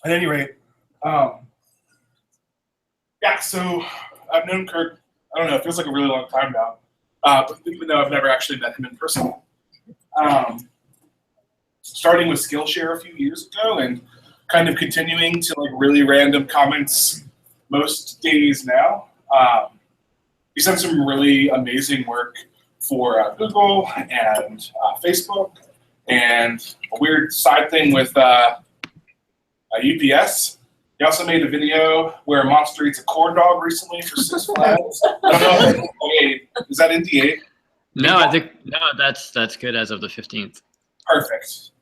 At any rate, yeah, so I've known Kirk, I don't know, it feels like a really long time now, but even though I've never actually met him in person. Starting with Skillshare a few years ago and kind of continuing to like really random comments most days now. He's done some really amazing work for Google and Facebook, and a weird side thing with UPS. He also made a video where a monster eats a corn dog recently for Six Flags. I don't know if that's, is that NDA? No, I think that's good as of the 15th. Perfect.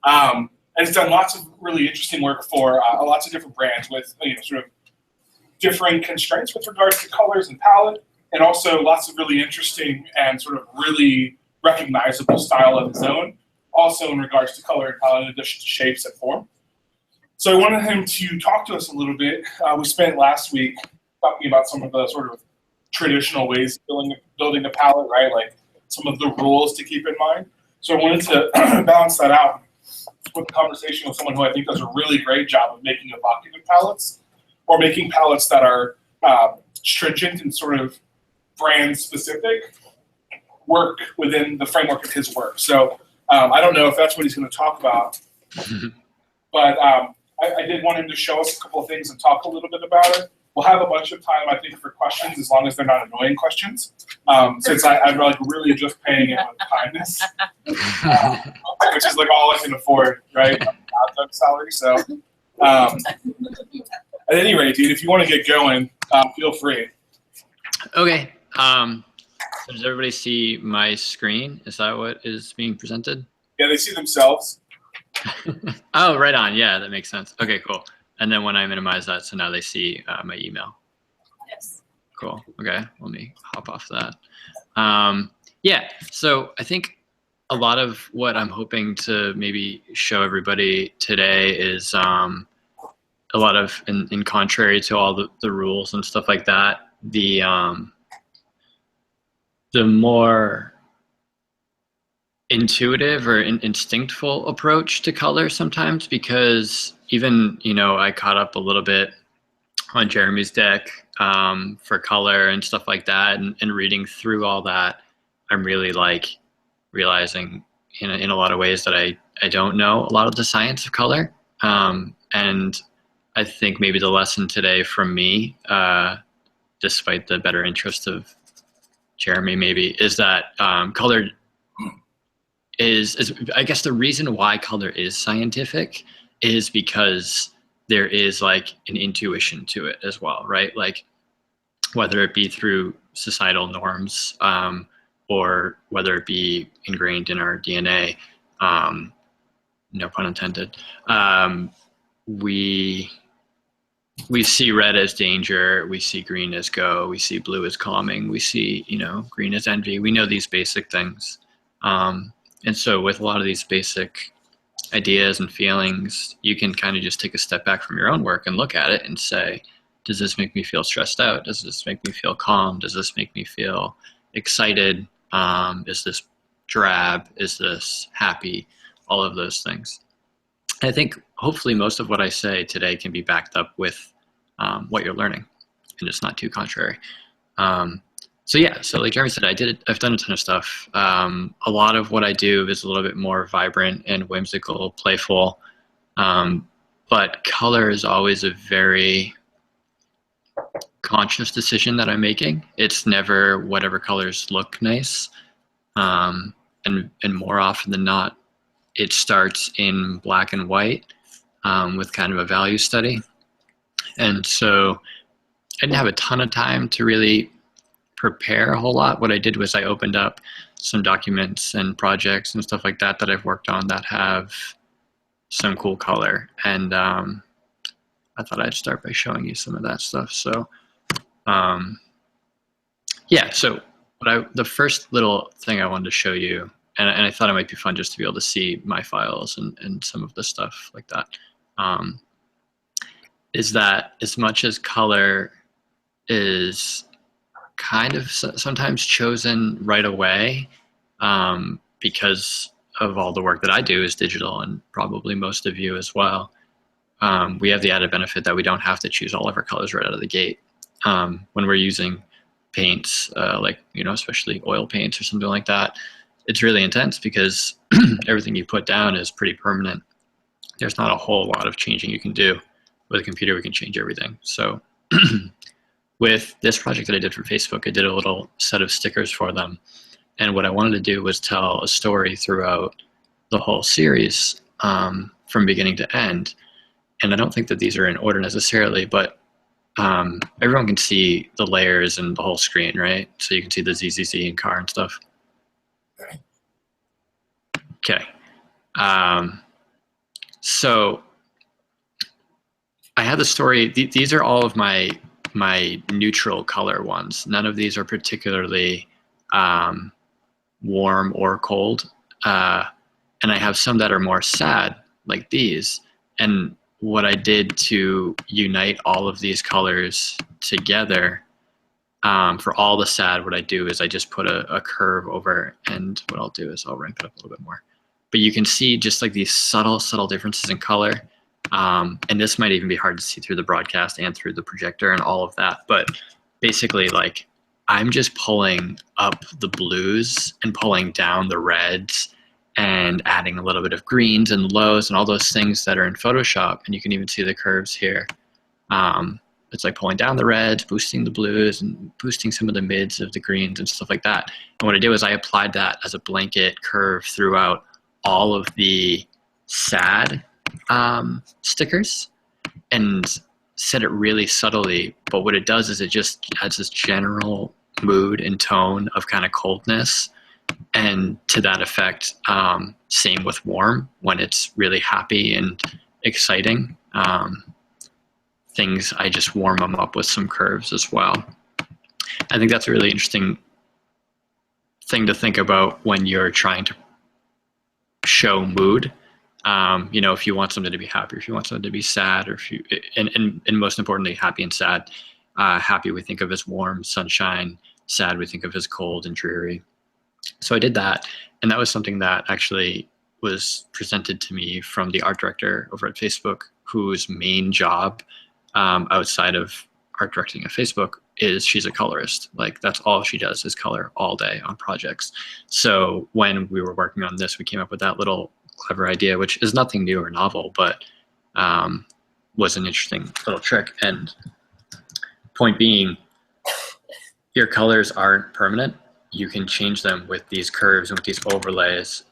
And he's done lots of really interesting work for lots of different brands with sort of differing constraints with regards to colors and palette, and also lots of really interesting and sort of really recognizable style of his own, also in regards to color and palette in addition to shapes and form. So I wanted him to talk to us a little bit. We spent last week talking about some of the sort of traditional ways of building a palette, right? Like some of the rules to keep in mind. So I wanted to balance that out with a conversation with someone who I think does a really great job of making evocative palettes, or making palettes that are stringent and sort of brand specific, work within the framework of his work. So I don't know if that's what he's going to talk about, but I did want him to show us a couple of things and talk a little bit about it. We'll have a bunch of time, I think, for questions, as long as they're not annoying questions, since I'm like really just paying it with kindness, which is like all I can afford, right? Salary. So at any rate, dude, if you want to get going, feel free. Okay. So does everybody see my screen? Is that what is being presented? Yeah, they see themselves. Oh, right on. Yeah, that makes sense. Okay, cool. And then when I minimize that, so now they see my email. Yes. Cool. Okay, let me hop off that. Yeah, so I think a lot of what I'm hoping to maybe show everybody today is a lot of, in contrary to all the rules and stuff like that, the more intuitive or instinctful approach to color sometimes, because even, I caught up a little bit on Jeremy's deck for color and stuff like that, and reading through all that, I'm really like realizing in a lot of ways that I don't know a lot of the science of color. And I think maybe the lesson today from me, despite the better interest of Jeremy maybe, is that color is I guess the reason why color is scientific is because there is like an intuition to it as well, right? Like whether it be through societal norms, or whether it be ingrained in our DNA, no pun intended, we see red as danger, we see green as go, we see blue as calming, we see, green as envy. We know these basic things. And so with a lot of these basic ideas and feelings, you can kind of just take a step back from your own work and look at it and say, does this make me feel stressed out? Does this make me feel calm? Does this make me feel excited? Is this drab? Is this happy? All of those things. I think hopefully most of what I say today can be backed up with what you're learning, and it's not too contrary. So yeah, so like Jeremy said, I've done a ton of stuff. A lot of what I do is a little bit more vibrant and whimsical, playful, but color is always a very conscious decision that I'm making. It's never whatever colors look nice, and more often than not, it starts in black and white with kind of a value study. And so I didn't have a ton of time to really prepare a whole lot. What I did was I opened up some documents and projects and stuff like that I've worked on that have some cool color. And I thought I'd start by showing you some of that stuff. So yeah, so the first little thing I wanted to show you, and I thought it might be fun just to be able to see my files and some of the stuff like that, is that as much as color is kind of sometimes chosen right away, because of all the work that I do is digital, and probably most of you as well. We have the added benefit that we don't have to choose all of our colors right out of the gate. When we're using paints, like, especially oil paints or something like that, it's really intense because everything you put down is pretty permanent. There's not a whole lot of changing you can do. With a computer, we can change everything. So with this project that I did for Facebook, I did a little set of stickers for them. And what I wanted to do was tell a story throughout the whole series, from beginning to end. And I don't think that these are in order necessarily, but everyone can see the layers and the whole screen, right? So you can see the ZZZ and car and stuff. Okay. So I had the story. These are all of my neutral color ones. None of these are particularly warm or cold. And I have some that are more sad, like these. And what I did to unite all of these colors together, for all the sad, what I do is I just put a curve over, and what I'll do is I'll ramp it up a little bit more. But you can see just like these subtle differences in color. And this might even be hard to see through the broadcast and through the projector and all of that. But basically, like, I'm just pulling up the blues and pulling down the reds and adding a little bit of greens and lows and all those things that are in Photoshop. And you can even see the curves here. It's like pulling down the reds, boosting the blues, and boosting some of the mids of the greens and stuff like that. And what I did was I applied that as a blanket curve throughout all of the sad stickers and set it really subtly. But what it does is it just adds this general mood and tone of kind of coldness. And to that effect, same with warm, when it's really happy and exciting. Things, I just warm them up with some curves as well. I think that's a really interesting thing to think about when you're trying to show mood. If you want something to be happy, or if you want something to be sad, or if you, and most importantly, happy and sad. Happy we think of as warm, sunshine. Sad we think of as cold and dreary. So I did that, and that was something that actually was presented to me from the art director over at Facebook, whose main job, outside of art directing at Facebook, is she's a colorist. Like, that's all she does is color all day on projects. So when we were working on this, we came up with that little clever idea, which is nothing new or novel, but was an interesting little trick. And point being, your colors aren't permanent. You can change them with these curves and with these overlays.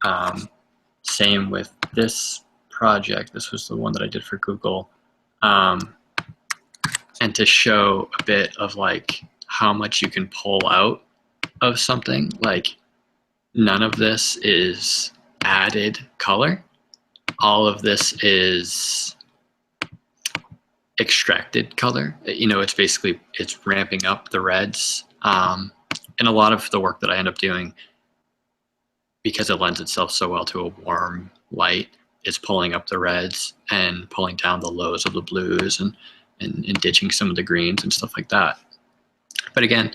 Same with this project. This was the one that I did for Google. And to show a bit of like how much you can pull out of something, like none of this is added color. All of this is extracted color. It's basically, it's ramping up the reds. And a lot of the work that I end up doing, because it lends itself so well to a warm light, is pulling up the reds and pulling down the lows of the blues and ditching some of the greens and stuff like that. But again,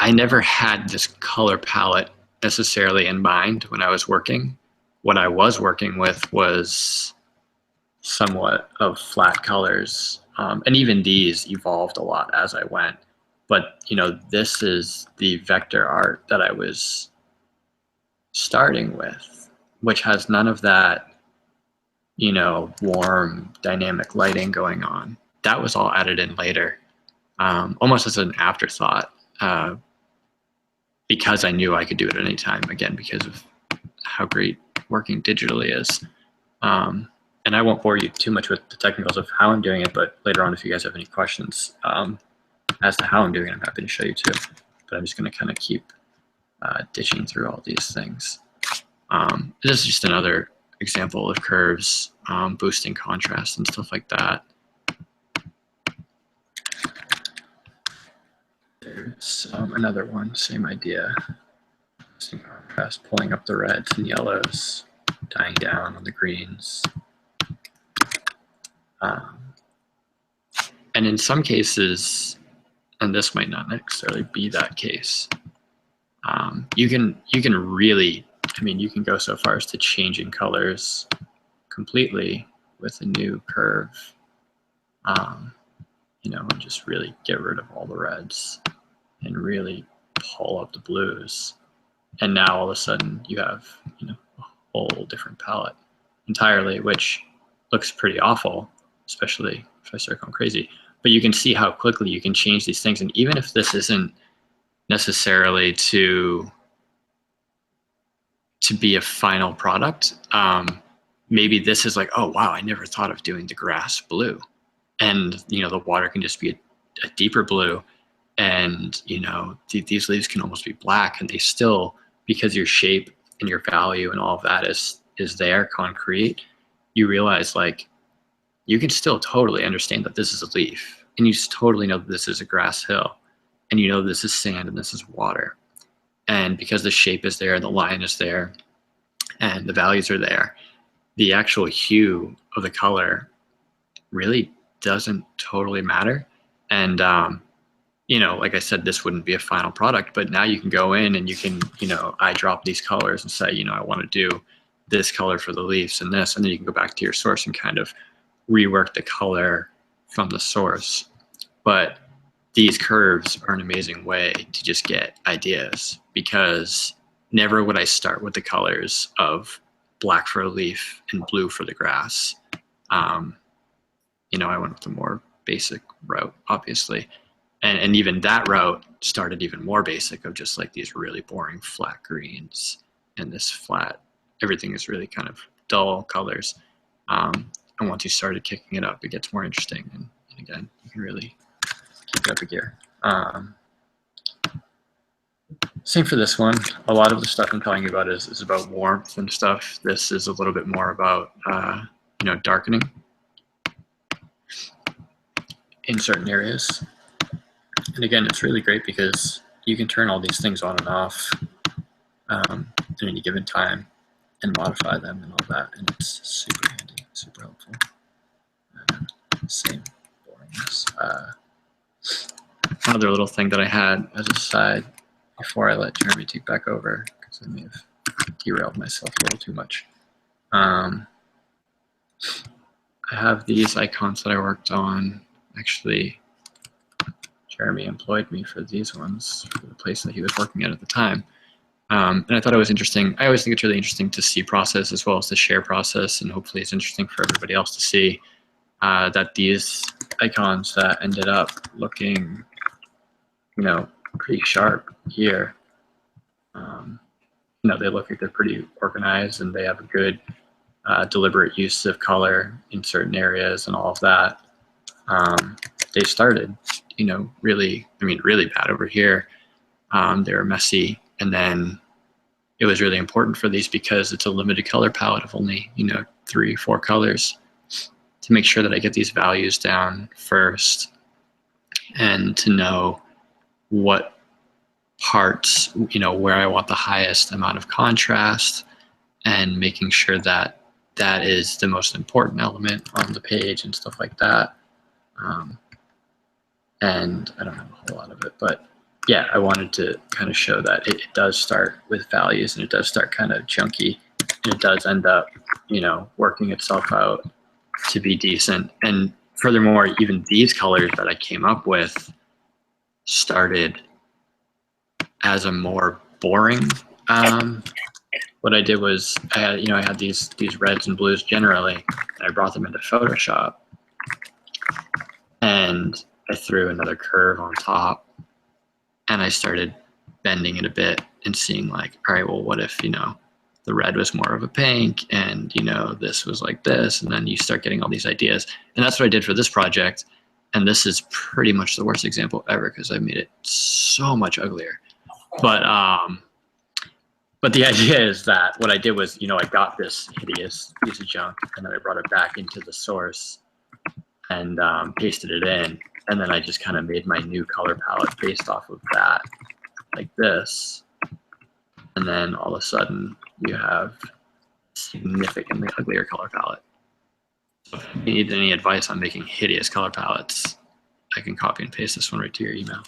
I never had this color palette necessarily in mind when I was working. What I was working with was somewhat of flat colors. And even these evolved a lot as I went. But, this is the vector art that I was starting with, which has none of that, warm dynamic lighting going on. That was all added in later, almost as an afterthought, because I knew I could do it at any time, again, because of how great working digitally is. And I won't bore you too much with the technicals of how I'm doing it, but later on, if you guys have any questions as to how I'm doing it, I'm happy to show you too. But I'm just going to kind of keep ditching through all these things. This is just another example of curves, boosting contrast and stuff like that. There's another one, same idea. Boosting contrast, pulling up the reds and yellows, dying down on the greens. And in some cases, and this might not necessarily be that case, you can really I mean, you can go so far as to changing colors completely with a new curve, you know, and just really get rid of all the reds and really pull up the blues. And now all of a sudden you have, you know, a whole different palette entirely, which looks pretty awful, especially if I start going crazy. But you can see how quickly you can change these things. And even if this isn't necessarily to be a final product, maybe this is like, oh wow, I never thought of doing the grass blue, and you know, the water can just be a deeper blue, and you know, these leaves can almost be black, and they still, because your shape and your value and all of that is there concrete, you realize like you can still totally understand that this is a leaf, and you just totally know that this is a grass hill, and you know this is sand and this is water. And because the shape is there, the line is there, and the values are there, the actual hue of the color really doesn't totally matter. And, you know, like I said, this wouldn't be a final product, but now you can go in and you can, you know, I drop these colors and say, you know, I want to do this color for the leaves and this, and then you can go back to your source and kind of rework the color from the source. But these curves are an amazing way to just get ideas, because never would I start with the colors of black for a leaf and blue for the grass. You know, I went with the more basic route, obviously. And even that route started even more basic, of just like these really boring flat greens and this flat, everything is really kind of dull colors. And once you started kicking it up, it gets more interesting. And again, you can really keep it up a gear. Same for this one. A lot of the stuff I'm telling you about is about warmth and stuff. This is a little bit more about, you know, darkening in certain areas. And again, it's really great because you can turn all these things on and off at any given time and modify them and all that. And it's super handy, super helpful. Same boringness. Another little thing that I had as a side before I let Jeremy take back over, because I may have derailed myself a little too much. I have these icons that I worked on. Actually, Jeremy employed me for these ones for the place that he was working at the time. And I thought it was interesting. I always think it's really interesting to see process as well as the share process, and hopefully it's interesting for everybody else to see that these icons that ended up looking, you know, pretty sharp here, you know, they look like they're pretty organized and they have a good deliberate use of color in certain areas and all of that. They started, you know, really, I mean, really bad over here. They were messy, and then it was really important for these, because it's a limited color palette of only, you know, 3-4 colors, to make sure that I get these values down first, and to know what parts, you know, where I want the highest amount of contrast, and making sure that that is the most important element on the page and stuff like that. And I don't know a whole lot of it, but yeah, I wanted to kind of show that it does start with values, and it does start kind of chunky, and it does end up, you know, working itself out to be decent. And furthermore, even these colors that I came up with started as a more boring. What I did was I had these reds and blues generally, and I brought them into Photoshop, and I threw another curve on top, and I started bending it a bit and seeing like, all right, well, what if, you know, the red was more of a pink, and, you know, this was like this, and then you start getting all these ideas. And that's what I did for this project. And this is pretty much the worst example ever, because I made it so much uglier. But the idea is that what I did was, you know, I got this hideous piece of junk, and then I brought it back into the source and pasted it in. And then I just kind of made my new color palette based off of that, like this. And then all of a sudden you have a significantly uglier color palette. So if you need any advice on making hideous color palettes, I can copy and paste this one right to your email.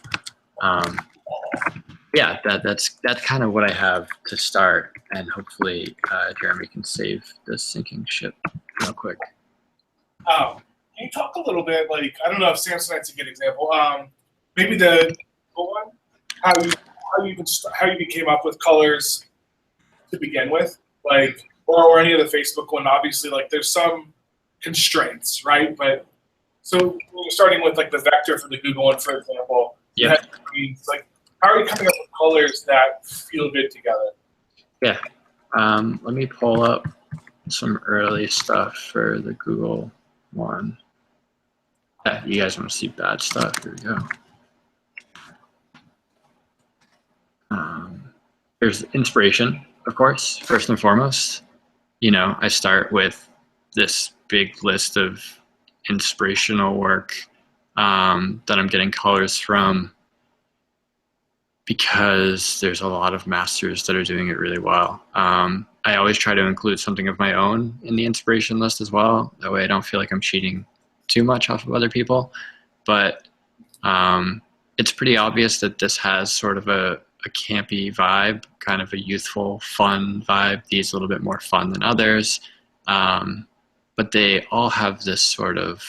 Yeah, that's kind of what I have to start. and hopefully Jeremy can save this sinking ship real quick. Can you talk a little bit, like, I don't know if Samsonite's a good example. Maybe the one, how you became up with colors to begin with, like, or any of the Facebook one. Obviously, like, there's some constraints, right? But so when you're starting with like the vector for the Google one, for example, yeah, like, how are you coming up with colors that feel good together? Yeah, let me pull up some early stuff for the Google one. Yeah, you guys want to see bad stuff? Here we go. There's inspiration, of course, first and foremost. You know, I start with this big list of inspirational work that I'm getting colors from, because there's a lot of masters that are doing it really well. I always try to include something of my own in the inspiration list as well. That way I don't feel like I'm cheating too much off of other people. But it's pretty obvious that this has sort of a campy vibe, kind of a youthful, fun vibe. These a little bit more fun than others. But they all have this sort of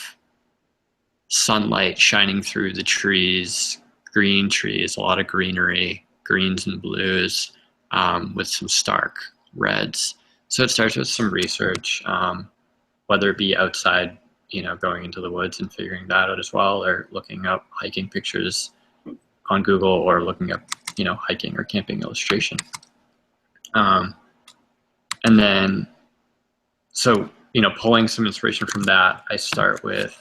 sunlight shining through the trees, green trees, a lot of greenery, greens and blues, with some stark reds. So it starts with some research, whether it be outside, you know, going into the woods and figuring that out as well, or looking up hiking pictures on Google, or looking up, you know, hiking or camping illustration. And then, so, you know, pulling some inspiration from that, I start with,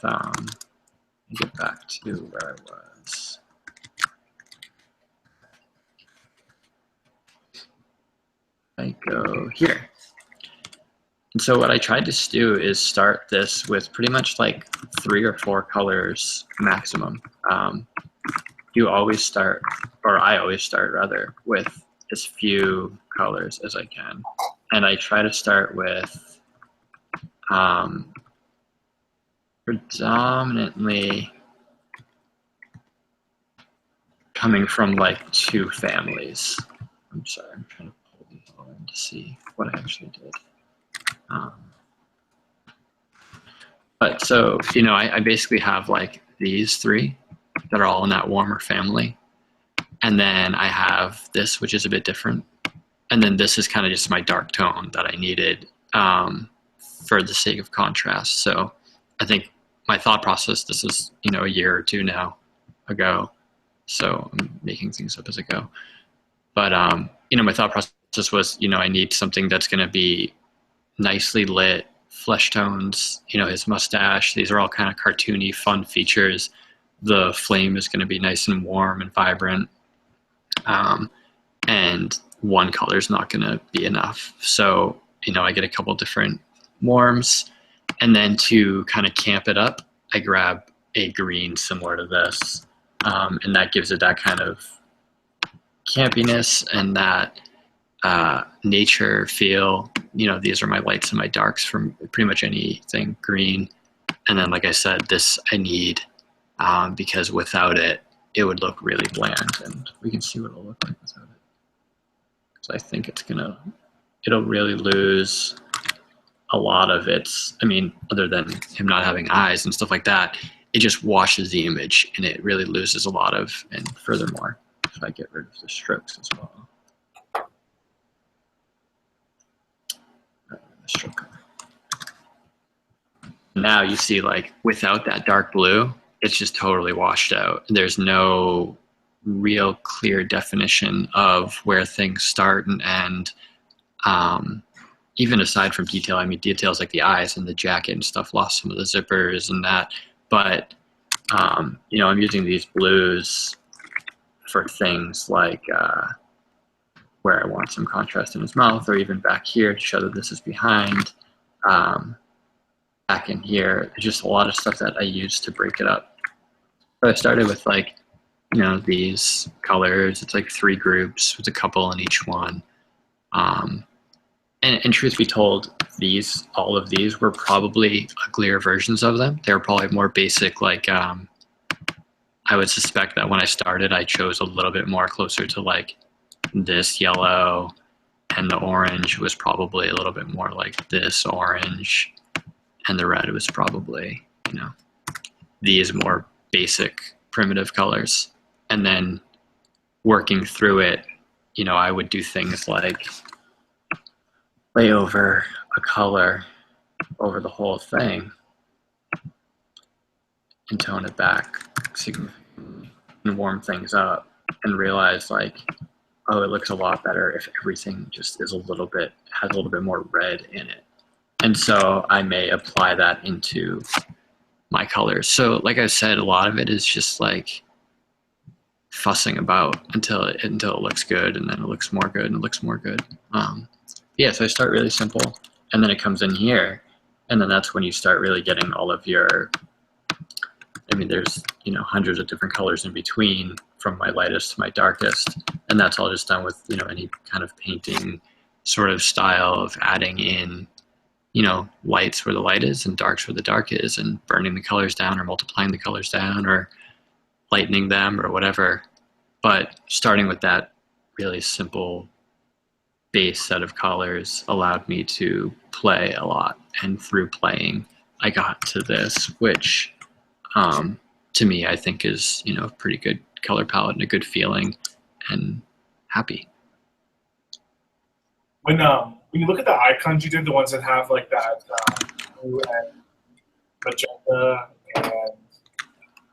get back to where I was. I go here. And so what I tried to do is start this with pretty much like 3 or 4 colors maximum. You always start, or I always start rather, with as few colors as I can. And I try to start with predominantly coming from like 2 families. I'm sorry, I'm trying to pull these all in to see what I actually did. But so, you know, I basically have like these 3 that are all in that warmer family. And then I have this, which is a bit different. And then this is kind of just my dark tone that I needed for the sake of contrast. So I think my thought process, this is, you know, a year or 2 now ago. So I'm making things up as I go. But, you know, my thought process was, you know, I need something that's going to be nicely lit, flesh tones, you know, his mustache. These are all kind of cartoony, fun features. The flame is going to be nice and warm and vibrant. And one color is not going to be enough. So, you know, I get a couple different warms. And then to kind of camp it up, I grab a green similar to this. And that gives it that kind of campiness and that nature feel. You know, these are my lights and my darks from pretty much anything green. And then, like I said, this I need because without it, it would look really bland. And we can see what it'll look like without it. So I think it'll really lose a lot of its, I mean, other than him not having eyes and stuff like that, it just washes the image and it really loses a lot of, and furthermore, if I get rid of the strokes as well. Now you see, like, without that dark blue, it's just totally washed out. There's no real clear definition of where things start and end. Even aside from detail, I mean, details like the eyes and the jacket and stuff lost some of the zippers and that. But, you know, I'm using these blues for things like where I want some contrast in his mouth, or even back here to show that this is behind. Back in here, just a lot of stuff that I use to break it up. So I started with, like, you know, these colors. It's like 3 groups with a couple in each one. And truth be told, all of these were probably uglier versions of them. They were probably more basic, like, I would suspect that when I started, I chose a little bit more closer to like this yellow and the orange was probably a little bit more like this orange, and the red was probably, these more basic primitive colors. And then working through it, I would do things like lay over a color over the whole thing and tone it back significantly and warm things up, and realize like, oh, it looks a lot better if everything just is has a little bit more red in it. And so I may apply that into my colors. So like I said, a lot of it is just like fussing about until it looks good, and then it looks more good, and it looks more good. Yeah, so I start really simple, and then it comes in here, and then that's when you start really getting all of your, there's, hundreds of different colors in between from my lightest to my darkest, and that's all just done with, any kind of painting sort of style of adding in, lights where the light is and darks where the dark is, and burning the colors down or multiplying the colors down or lightening them or whatever. But starting with that really simple base set of colors allowed me to play a lot. And through playing, I got to this, which to me, I think is, a pretty good color palette and a good feeling and happy. When you look at the icons you did, the ones that have like that blue and magenta and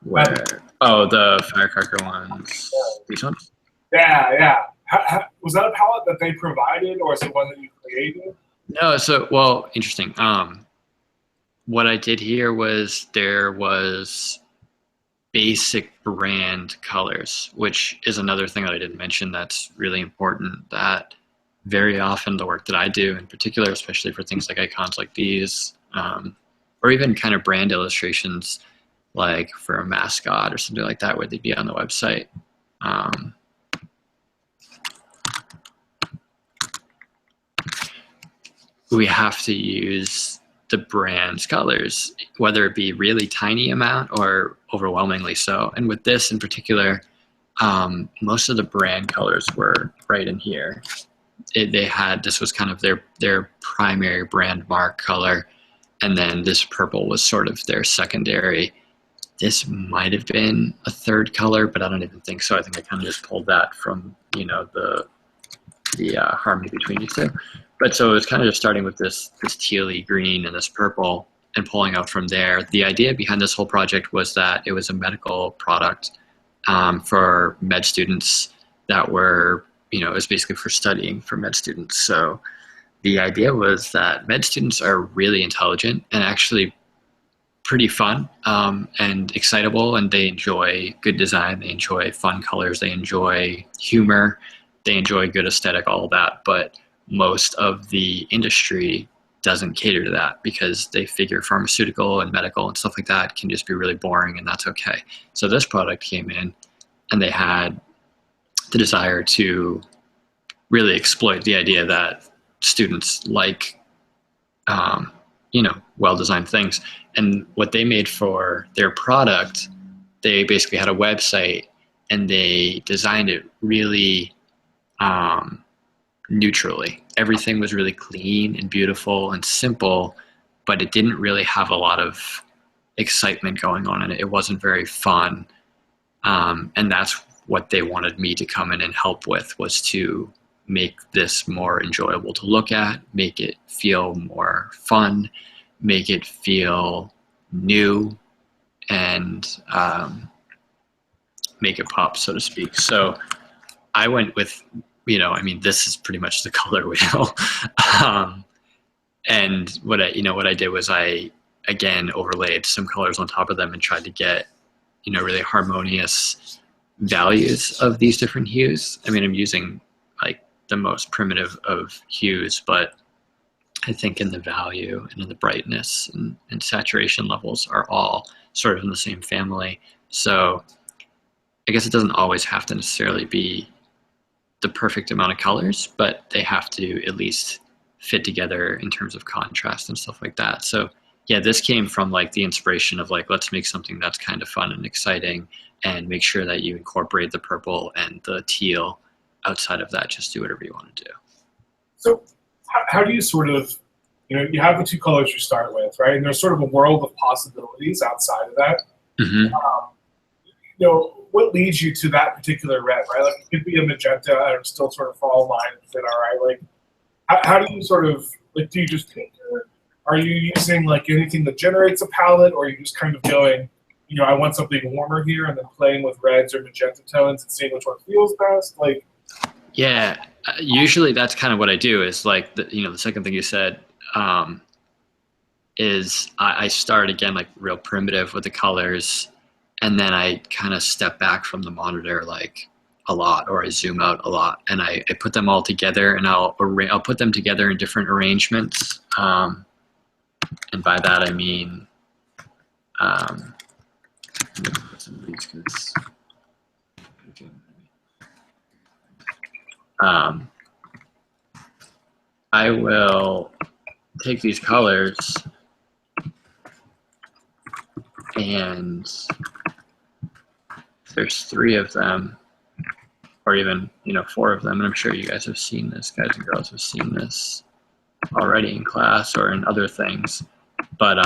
Where? Oh, the firecracker ones. These ones? yeah. Was that a palette that they provided, or is it one that you created? No, so, well, interesting. What I did here was there was basic brand colors, which is another thing that I didn't mention that's really important, that very often the work that I do in particular, especially for things like icons like these, or even kind of brand illustrations, like for a mascot or something like that, where they'd be on the website. We have to use the brand's colors, whether it be really tiny amount or overwhelmingly so. And with this in particular, most of the brand colors were right in here. This was kind of their primary brand mark color, and then this purple was sort of their secondary. This might have been a third color, but I don't even think so. I think I kind of just pulled that from, the harmony between these two. But so it was kind of just starting with this tealy green and this purple and pulling out from there. The idea behind this whole project was that it was a medical product for med students that were, it was basically for studying for med students. So the idea was that med students are really intelligent and actually pretty fun and excitable, and they enjoy good design, they enjoy fun colors, they enjoy humor, they enjoy good aesthetic, all of that. But most of the industry doesn't cater to that because they figure pharmaceutical and medical and stuff like that can just be really boring, and that's okay. So this product came in, and they had the desire to really exploit the idea that students like, well-designed things. And what they made for their product, they basically had a website, and they designed it really neutrally. Everything was really clean and beautiful and simple, but it didn't really have a lot of excitement going on in it. It wasn't very fun. And that's what they wanted me to come in and help with, was to make this more enjoyable to look at, make it feel more fun, make it feel new, and make it pop, so to speak. So I went with, this is pretty much the color wheel. And what I did was I, again, overlaid some colors on top of them and tried to get, really harmonious values of these different hues. I'm using like the most primitive of hues, but I think in the value and in the brightness and saturation levels are all sort of in the same family. So I guess it doesn't always have to necessarily be the perfect amount of colors, but they have to at least fit together in terms of contrast and stuff like that. So yeah, this came from like the inspiration of like, let's make something that's kind of fun and exciting, and make sure that you incorporate the purple and the teal. Outside of that, just do whatever you want to do. So how do you sort of, you have the two colors you start with, right? And there's sort of a world of possibilities outside of that. Mm-hmm. What leads you to that particular red, right? Like it could be a magenta and still sort of fall in line and fit all right. Like how do you sort of, like, do you just take it? Are you using like anything that generates a palette, or are you just kind of going, I want something warmer here, and then playing with reds or magenta tones and seeing which one feels best? Like, yeah, usually that's kind of what I do. Is like the second thing you said, is I start again like real primitive with the colors, and then I kind of step back from the monitor like a lot, or I zoom out a lot, and I put them all together, and I'll put them together in different arrangements. And by that I mean, I will take these colors and there's 3 of them, or even 4 of them, and I'm sure you guys have seen this, guys and girls have seen this already in class or in other things, but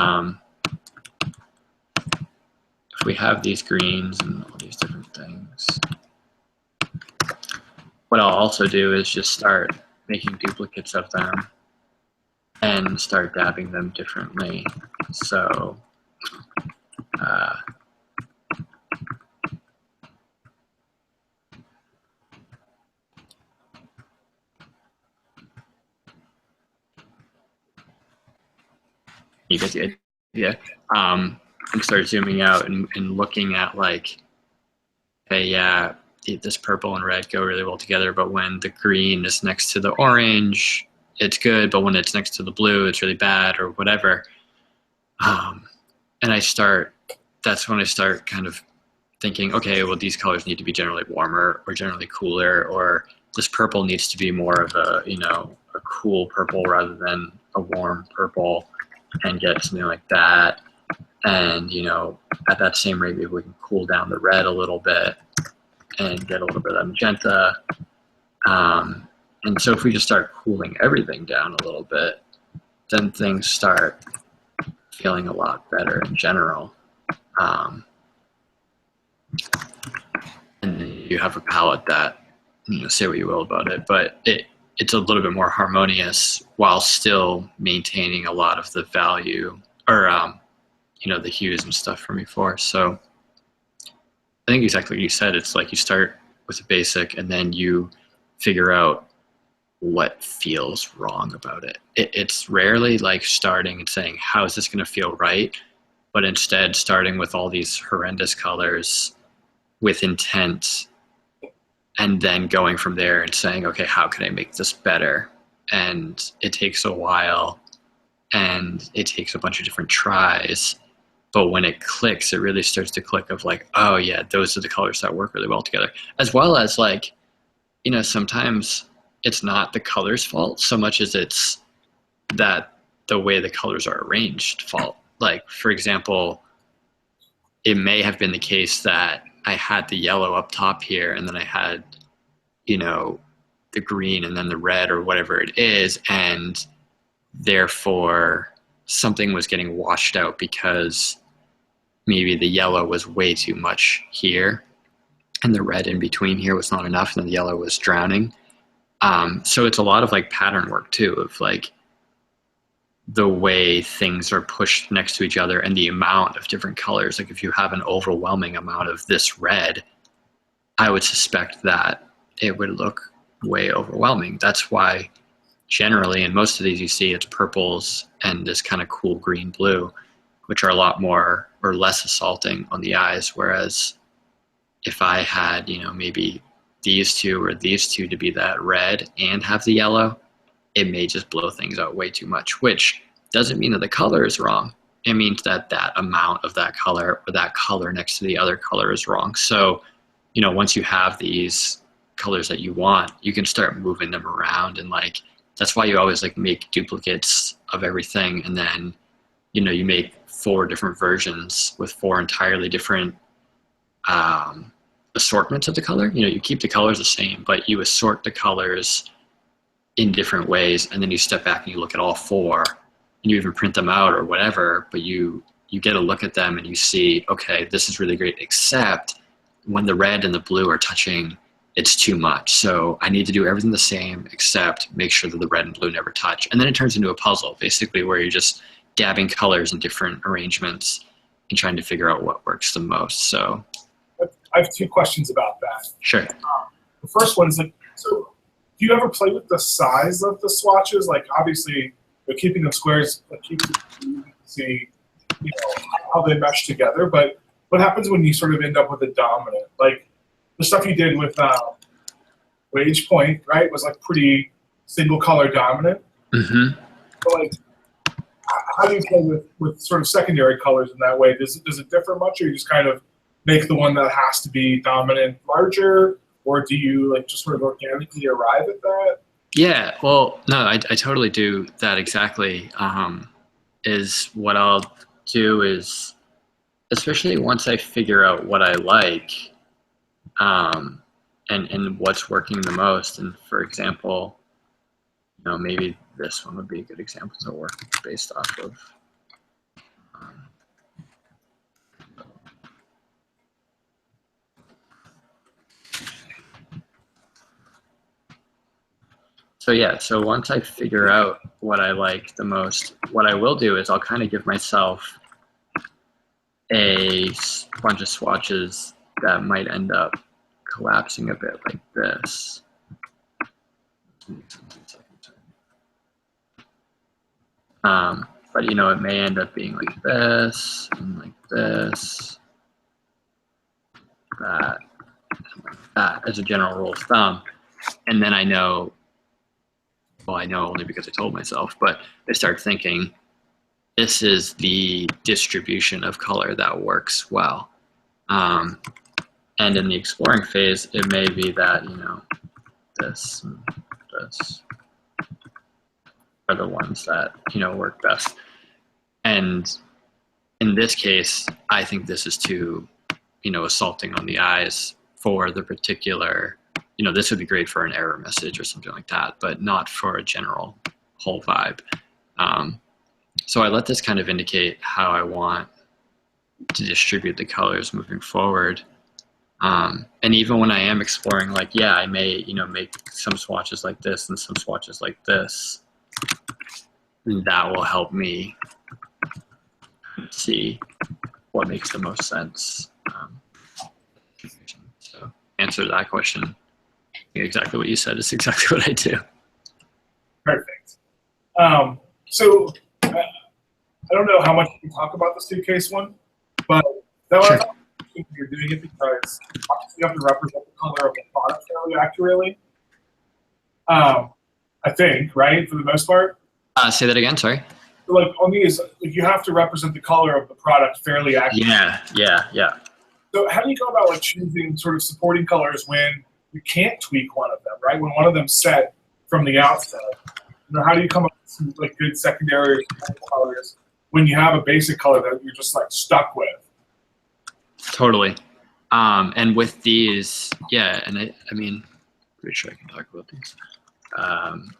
if we have these greens and all these different things, what I'll also do is just start making duplicates of them and start dabbing them differently. So you get the idea. And start zooming out and looking at like, hey, yeah, this purple and red go really well together, but when the green is next to the orange, it's good, but when it's next to the blue, it's really bad, or whatever. And that's when I start kind of thinking, okay, well, these colors need to be generally warmer or generally cooler, or this purple needs to be more of a cool purple rather than a warm purple, and get something like that. And at that same rate, maybe we can cool down the red a little bit and get a little bit of magenta. And so if we just start cooling everything down a little bit, then things start feeling a lot better in general. And you have a palette that, say what you will about it, but it's a little bit more harmonious while still maintaining a lot of the value, or the hues and stuff from before. So I think exactly what you said. It's like you start with a basic, and then you figure out what feels wrong about it. It's rarely like starting and saying, how is this going to feel right? But instead starting with all these horrendous colors with intent, and then going from there and saying, okay, how can I make this better? And it takes a while, and it takes a bunch of different tries. But when it clicks, it really starts to click of like, oh yeah, those are the colors that work really well together. As well as like, sometimes it's not the color's fault so much as it's that the way the colors are arranged fault. Like, for example, it may have been the case that I had the yellow up top here, and then I had, the green and then the red or whatever it is, and therefore something was getting washed out because maybe the yellow was way too much here and the red in between here was not enough, and the yellow was drowning. So it's a lot of like pattern work too, of like the way things are pushed next to each other and the amount of different colors. Like if you have an overwhelming amount of this red, I would suspect that it would look way overwhelming. That's why generally in most of these you see it's purples and this kind of cool green blue, which are a lot more or less assaulting on the eyes. Whereas if I had, maybe these two or these two to be that red and have the yellow, it may just blow things out way too much, which doesn't mean that the color is wrong. It means that that amount of that color or that color next to the other color is wrong. So, once you have these colors that you want, you can start moving them around. And like, that's why you always like make duplicates of everything. And then, you make 4 different versions with 4 entirely different assortments of the color. You keep the colors the same, but you assort the colors in different ways, and then you step back and you look at all four, and you even print them out or whatever, but you get a look at them and you see, okay, this is really great, except when the red and the blue are touching, it's too much. So I need to do everything the same, except make sure that the red and blue never touch. And then it turns into a puzzle, basically, where you're just dabbing colors in different arrangements and trying to figure out what works the most. So I have two questions about that. sure. The first one is like, so do you ever play with the size of the swatches? Like, obviously, they're keeping them squares, but keep see, how they mesh together. But what happens when you sort of end up with a dominant? Like the stuff you did with Wage Point, right, was like pretty single color dominant. Mm-hmm. So like, how do you play with sort of secondary colors in that way? Does it differ much, or you just kind of make the one that has to be dominant larger, or do you like just sort of organically arrive at that? Yeah, well, no, I totally do that exactly. Is what I'll do is, especially once I figure out what I like, and what's working the most. And for example, maybe this one would be a good example to work based off of. So once I figure out what I like the most, what I will do is I'll kind of give myself a bunch of swatches that might end up collapsing a bit like this. But it may end up being like this, and like this, that, and like that as a general rule of thumb. And then I know only because I told myself, but I start thinking, this is the distribution of color that works well. And in the exploring phase, it may be that, this and this are the ones that, work best. And in this case, I think this is too, assaulting on the eyes for the particular, this would be great for an error message or something like that, but not for a general whole vibe. So I let this kind of indicate how I want to distribute the colors moving forward. And even when I am exploring, like, yeah, I may, make some swatches like this and some swatches like this. That will help me see what makes the most sense. So answer that question. Exactly what you said is exactly what I do. Perfect. So I don't know how much you can talk about the suitcase one, but that was you're doing it because you have to represent the color of the product fairly accurately. I think, right, for the most part. Say that again. Sorry. So like on these, you have to represent the color of the product fairly accurately. Yeah. So how do you go about like choosing sort of supporting colors when you can't tweak one of them, right? When one of them's set from the outset, how do you come up with some like good secondary colors when you have a basic color that you're just like stuck with? Totally. And with these, and I mean, pretty sure I can talk about these.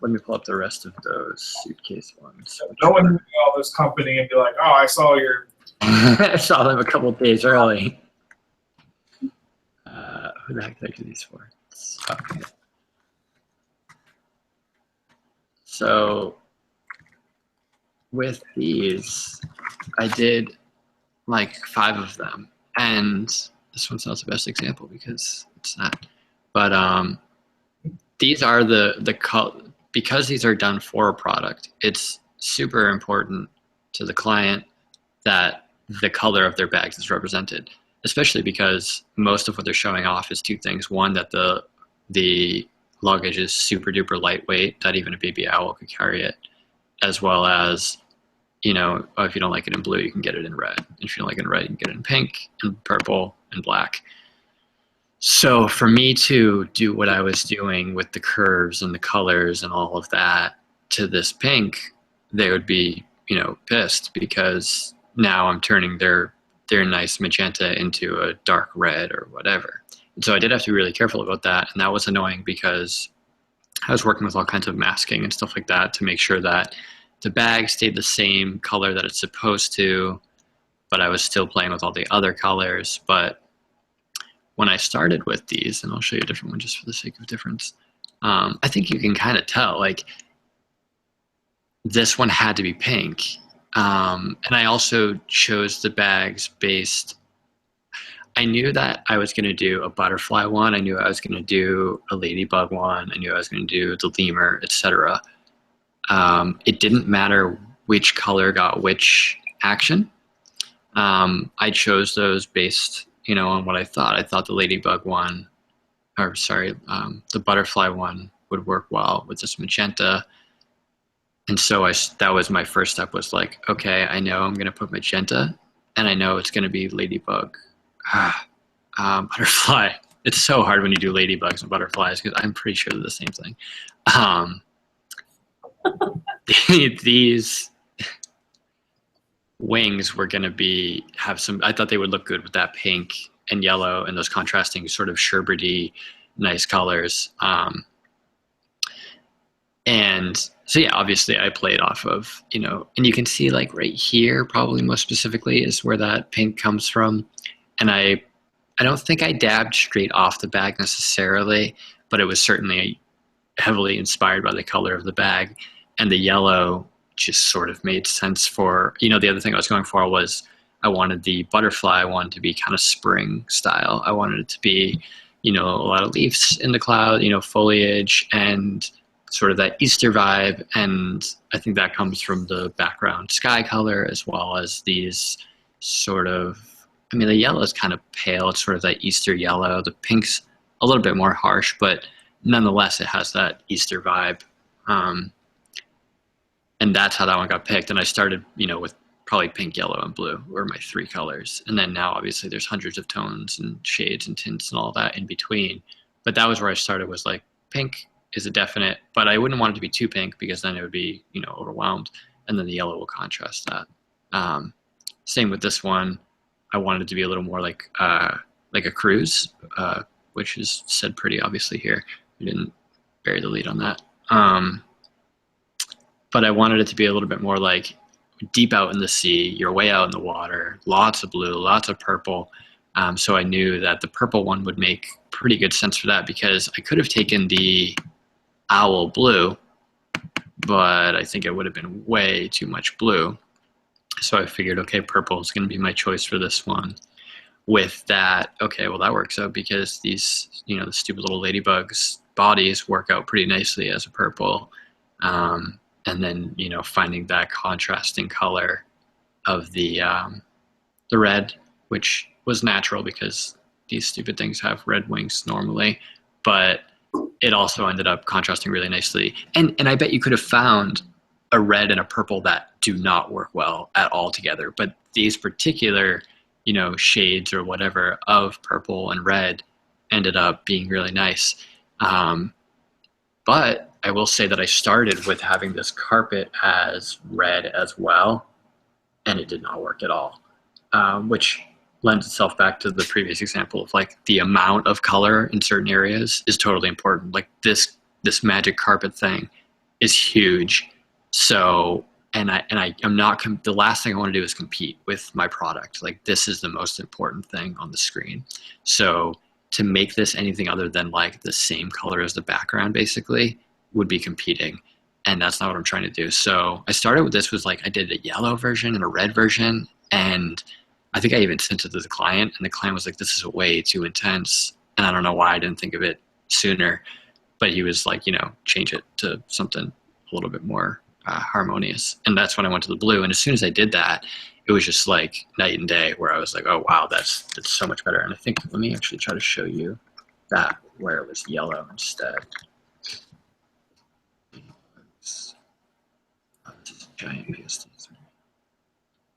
Let me pull up the rest of those suitcase ones. No one can call this company and be like, oh, I saw your... I saw them a couple of days early. Who the heck did I do these for? Okay. So with these, I did like 5 of them, and this one's not the best example because it's not. But these are the color, because these are done for a product. It's super important to the client that the color of their bags is represented, especially because most of what they're showing off is 2 things. One, that the luggage is super duper lightweight, that even a baby owl could carry it, as well as, if you don't like it in blue, you can get it in red. If you don't like it in red, you can get it in pink and purple and black. So for me to do what I was doing with the curves and the colors and all of that to this pink, they would be, pissed, because now I'm turning their nice magenta into a dark red or whatever. And so I did have to be really careful about that. And that was annoying because I was working with all kinds of masking and stuff like that to make sure that the bag stayed the same color that it's supposed to, but I was still playing with all the other colors. But when I started with these, and I'll show you a different one just for the sake of difference, I think you can kind of tell, like, this one had to be pink. And I also chose the bags based, I knew that I was going to do a butterfly one. I knew I was going to do a ladybug one. I knew I was going to do the lemur, etc. It didn't matter which color got which action. I chose those based, on what I thought. I thought the ladybug one, or sorry, the butterfly one would work well with this magenta. And so that was my first step, was like, okay, I know I'm going to put magenta, and I know it's going to be ladybug. Butterfly. It's so hard when you do ladybugs and butterflies because I'm pretty sure they're the same thing. These wings were going to have some, I thought they would look good with that pink and yellow and those contrasting sort of sherbety, nice colors. And so, yeah, obviously I played off of, and you can see like right here, probably most specifically, is where that pink comes from. And I don't think I dabbed straight off the bag necessarily, but it was certainly heavily inspired by the color of the bag. And the yellow just sort of made sense for, the other thing I was going for was I wanted the butterfly one to be kind of spring style. I wanted it to be, a lot of leaves in the cloud, foliage and sort of that Easter vibe. And I think that comes from the background sky color, as well as these sort of, the yellow is kind of pale. It's sort of that Easter yellow. The pink's a little bit more harsh, but nonetheless, it has that Easter vibe. And that's how that one got picked. And I started, with probably pink, yellow, and blue were my three colors. And then now, obviously, there's hundreds of tones and shades and tints and all that in between. But that was where I started, was like, pink is a definite, but I wouldn't want it to be too pink because then it would be, overwhelmed. And then the yellow will contrast that. Same with this one. I wanted it to be a little more like a cruise, which is said pretty obviously here. We didn't bury the lead on that. But I wanted it to be a little bit more like deep out in the sea, you're way out in the water, lots of blue, lots of purple. So I knew that the purple one would make pretty good sense for that, because I could have taken the owl blue, but I think it would have been way too much blue. So I figured, okay, purple is going to be my choice for this one. With that, okay, well, that works out because these, the stupid little ladybugs bodies work out pretty nicely as a purple. And then, finding that contrasting color of the red, which was natural because these stupid things have red wings normally, but it also ended up contrasting really nicely. And I bet you could have found a red and a purple that do not work well at all together. But these particular, shades or whatever of purple and red ended up being really nice. But I will say that I started with having this carpet as red as well, and it did not work at all, which lends itself back to the previous example of like the amount of color in certain areas is totally important. Like this magic carpet thing is huge. So, I'm not, the last thing I want to do is compete with my product. Like, this is the most important thing on the screen. So to make this anything other than like the same color as the background basically would be competing. And that's not what I'm trying to do. So I started with this, was like, I did a yellow version and a red version. And I think I even sent it to the client, and the client was like, this is way too intense. And I don't know why I didn't think of it sooner, but he was like, change it to something a little bit more harmonious. And that's when I went to the blue. And as soon as I did that, it was just like night and day, where I was like, oh wow, that's so much better. And I think, let me actually try to show you that where it was yellow instead. Giant PSD.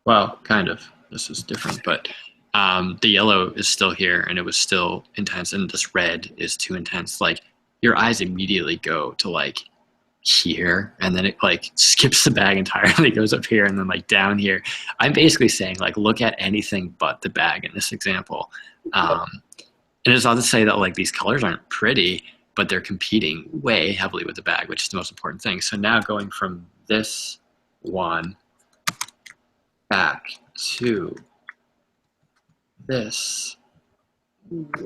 Well, kind of. This is different, but the yellow is still here, and it was still intense, and this red is too intense. Like, your eyes immediately go to like here, and then it like skips the bag entirely, goes up here, and then like down here. I'm basically saying, like, look at anything but the bag in this example. And it's not to say that like these colors aren't pretty, but they're competing way heavily with the bag, which is the most important thing. So now going from this one back to this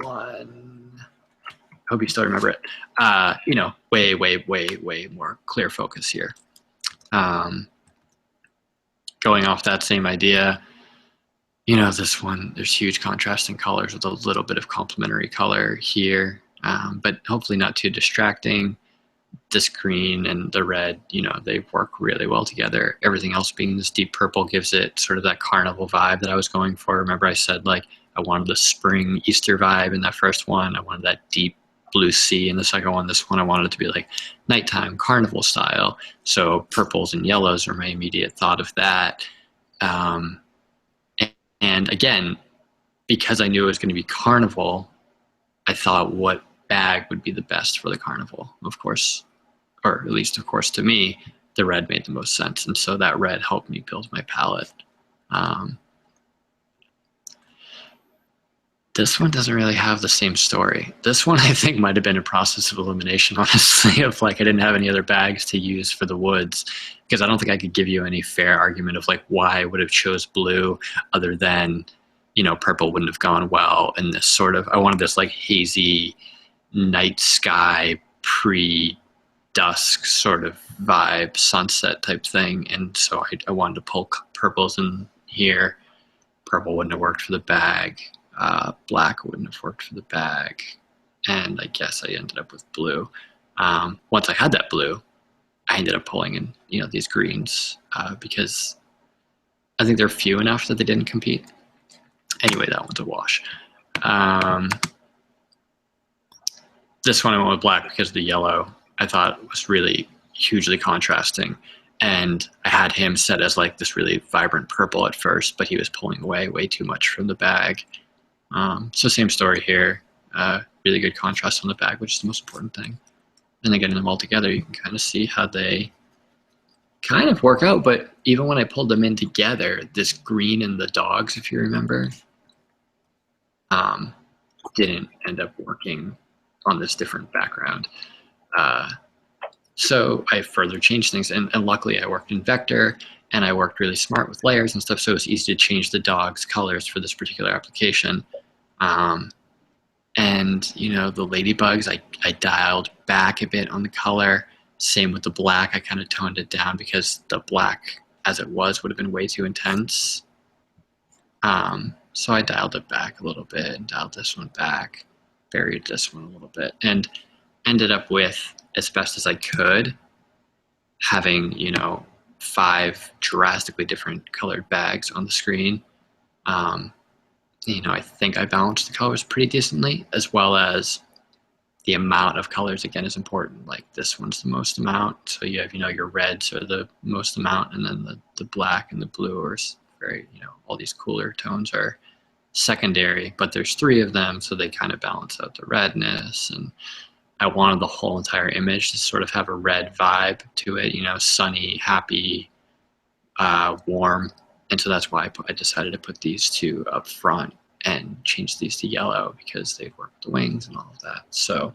one, hope you still remember it. You know, way more clear focus here. Going off that same idea, you know, this one, there's huge contrasting colors with a little bit of complementary color here, but hopefully not too distracting. This green and the red, you know, they work really well together. Everything else being this deep purple gives it sort of that carnival vibe that I was going for. Remember I said, like, I wanted the spring Easter vibe in that first one. I wanted that deep blue sea in the second one. This one I wanted it to be like nighttime carnival style. So purples and yellows were my immediate thought of that. And again, because I knew it was going to be carnival, I thought what bag would be the best for the carnival, of course, or at least of course to me, the red made the most sense. And so that red helped me build my palette. This one doesn't really have the same story. This one I think might have been a process of elimination, honestly, of like I didn't have any other bags to use for the woods, because I don't think I could give you any fair argument of like why I would have chose blue other than, you know, purple wouldn't have gone well. And this sort of, I wanted this like hazy night sky pre-dusk sort of vibe, sunset type thing. And so I wanted to pull purples in here. Purple wouldn't have worked for the bag. Black wouldn't have worked for the bag, and I guess I ended up with blue. Once I had that blue, I ended up pulling in, you know, these greens because I think they're few enough that they didn't compete. Anyway, that one's a wash. This one I went with black because the yellow I thought was really hugely contrasting, and I had him set as like this really vibrant purple at first, but he was pulling away way too much from the bag. So same story here, really good contrast on the bag, which is the most important thing. And then getting them all together, you can kind of see how they kind of work out. But even when I pulled them in together, this green and the dogs, if you remember, didn't end up working on this different background. So I further changed things, and luckily I worked in vector, and I worked really smart with layers and stuff, so it was easy to change the dogs' colors for this particular application. And, you know, the ladybugs, I dialed back a bit on the color. Same with the black, I kind of toned it down because the black, as it was, would have been way too intense. So I dialed it back a little bit and dialed this one back, buried this one a little bit, and ended up with, as best as I could, having, you know, 5 drastically different colored bags on the screen. You know, I think I balanced the colors pretty decently, as well as the amount of colors, again, is important. Like this one's the most amount. So you have, you know, your reds are the most amount, and then the black and the blue are very, you know, all these cooler tones are secondary, but there's 3 of them, so they kind of balance out the redness. And I wanted the whole entire image to sort of have a red vibe to it, you know, sunny, happy, warm. And so that's why I decided to put these 2 up front and change these to yellow, because they work with the wings and all of that. So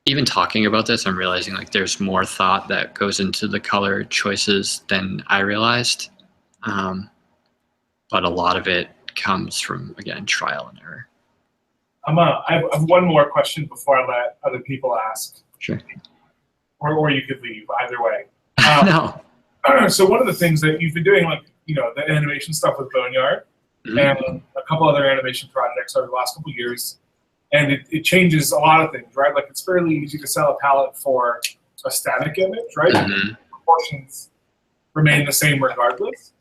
even talking about this, I'm realizing like there's more thought that goes into the color choices than I realized. But a lot of it comes from, again, trial and error. I have one more question before I let other people ask. Sure. Or you could leave, either way. No. So one of the things that you've been doing, like, you know, the animation stuff with Boneyard, and a couple other animation projects over the last couple of years, and it changes a lot of things, right? Like, it's fairly easy to sell a palette for a static image, right? Proportions remain the same regardless.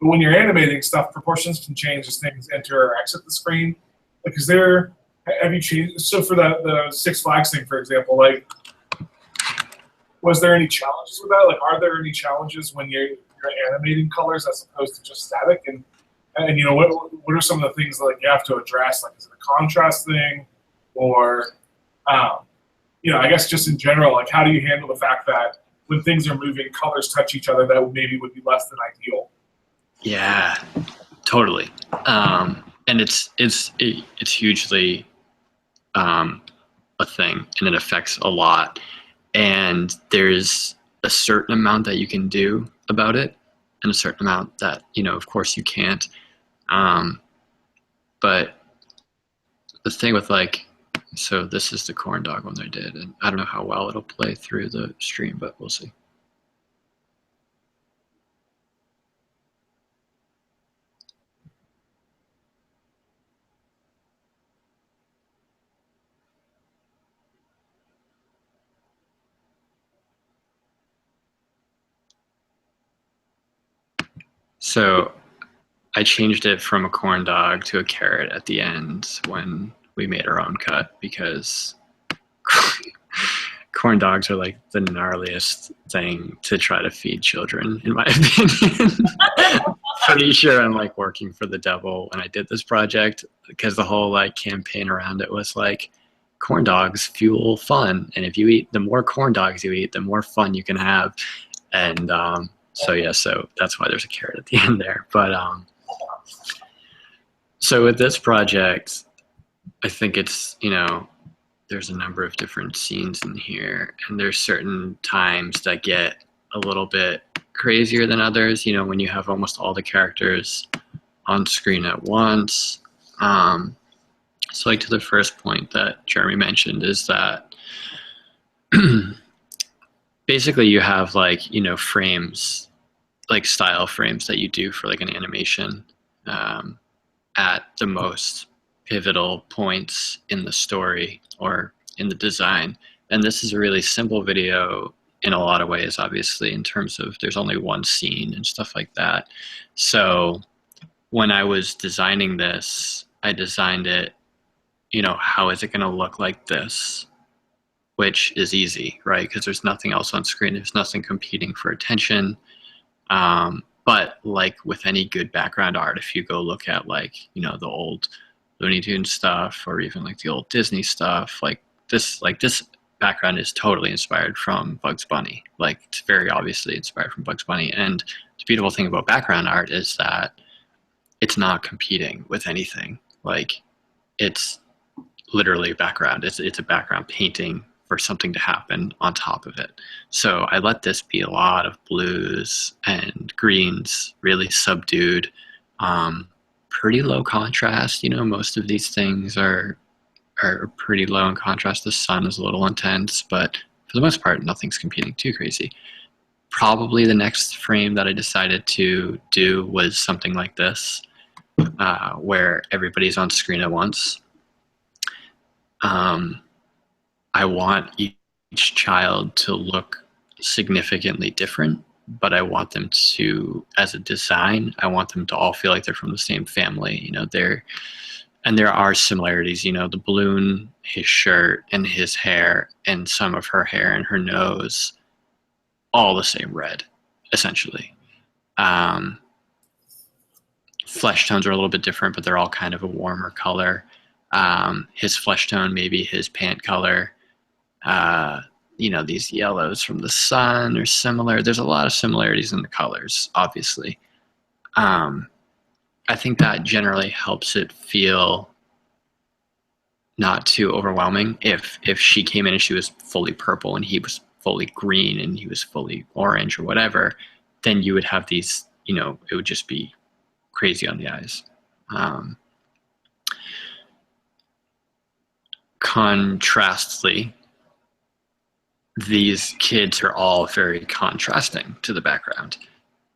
But when you're animating stuff, proportions can change as things enter or exit the screen. Like, have you changed? So for the Six Flags thing, for example, like, was there any challenges with that? Like, are there any challenges when you're animating colors as opposed to just static? And you know, what are some of the things that, like, you have to address? Like, is it a contrast thing, or you know, I guess just in general, like, how do you handle the fact that when things are moving, colors touch each other that maybe would be less than ideal? Yeah, totally. And it's hugely a thing, and it affects a lot. And there's a certain amount that you can do about it, and a certain amount that, of course you can't. But the thing with so this is the corn dog one I did, and I don't know how well it'll play through the stream, but we'll see. So I changed it from a corn dog to a carrot at the end when we made our own cut, because corn dogs are like the gnarliest thing to try to feed children, in my opinion. Pretty sure I'm like working for the devil when I did this project, because the whole like campaign around it was like, corn dogs fuel fun, and if you eat, the more corn dogs you eat, the more fun you can have. And so that's why there's a carrot at the end there. But so with this project, I think it's, there's a number of different scenes in here, and there's certain times that get a little bit crazier than others, when you have almost all the characters on screen at once. So like to the first point that Jeremy mentioned is that basically you have like, frames, like style frames that you do for like an animation at the most pivotal points in the story or in the design. And this is a really simple video in a lot of ways, obviously, in terms of there's only one scene and stuff like that. So when I was designing this, I designed it, how is it going to look like this? Which is easy, right? Because there's nothing else on screen. There's nothing competing for attention. But like with any good background art, if you go look at like, the old Looney Tunes stuff, or even like the old Disney stuff, this background is totally inspired from Bugs Bunny. Like it's very obviously inspired from Bugs Bunny. And the beautiful thing about background art is that it's not competing with anything. Like it's literally a background. It's a background painting for something to happen on top of it. So I let this be a lot of blues and greens, really subdued, pretty low contrast. Most of these things are pretty low in contrast. The sun is a little intense, but for the most part, nothing's competing too crazy. Probably the next frame that I decided to do was something like this, where everybody's on screen at once. I want each child to look significantly different, but I want them to, as a design, I want them to all feel like they're from the same family. And there are similarities, the balloon, his shirt and his hair and some of her hair and her nose, all the same red, essentially. Flesh tones are a little bit different, but they're all kind of a warmer color. His flesh tone, maybe his pant color. These yellows from the sun are similar. There's a lot of similarities in the colors, obviously. I think that generally helps it feel not too overwhelming. If she came in and she was fully purple and he was fully green and he was fully orange or whatever, then you would have these, it would just be crazy on the eyes. Contrastly, these kids are all very contrasting to the background.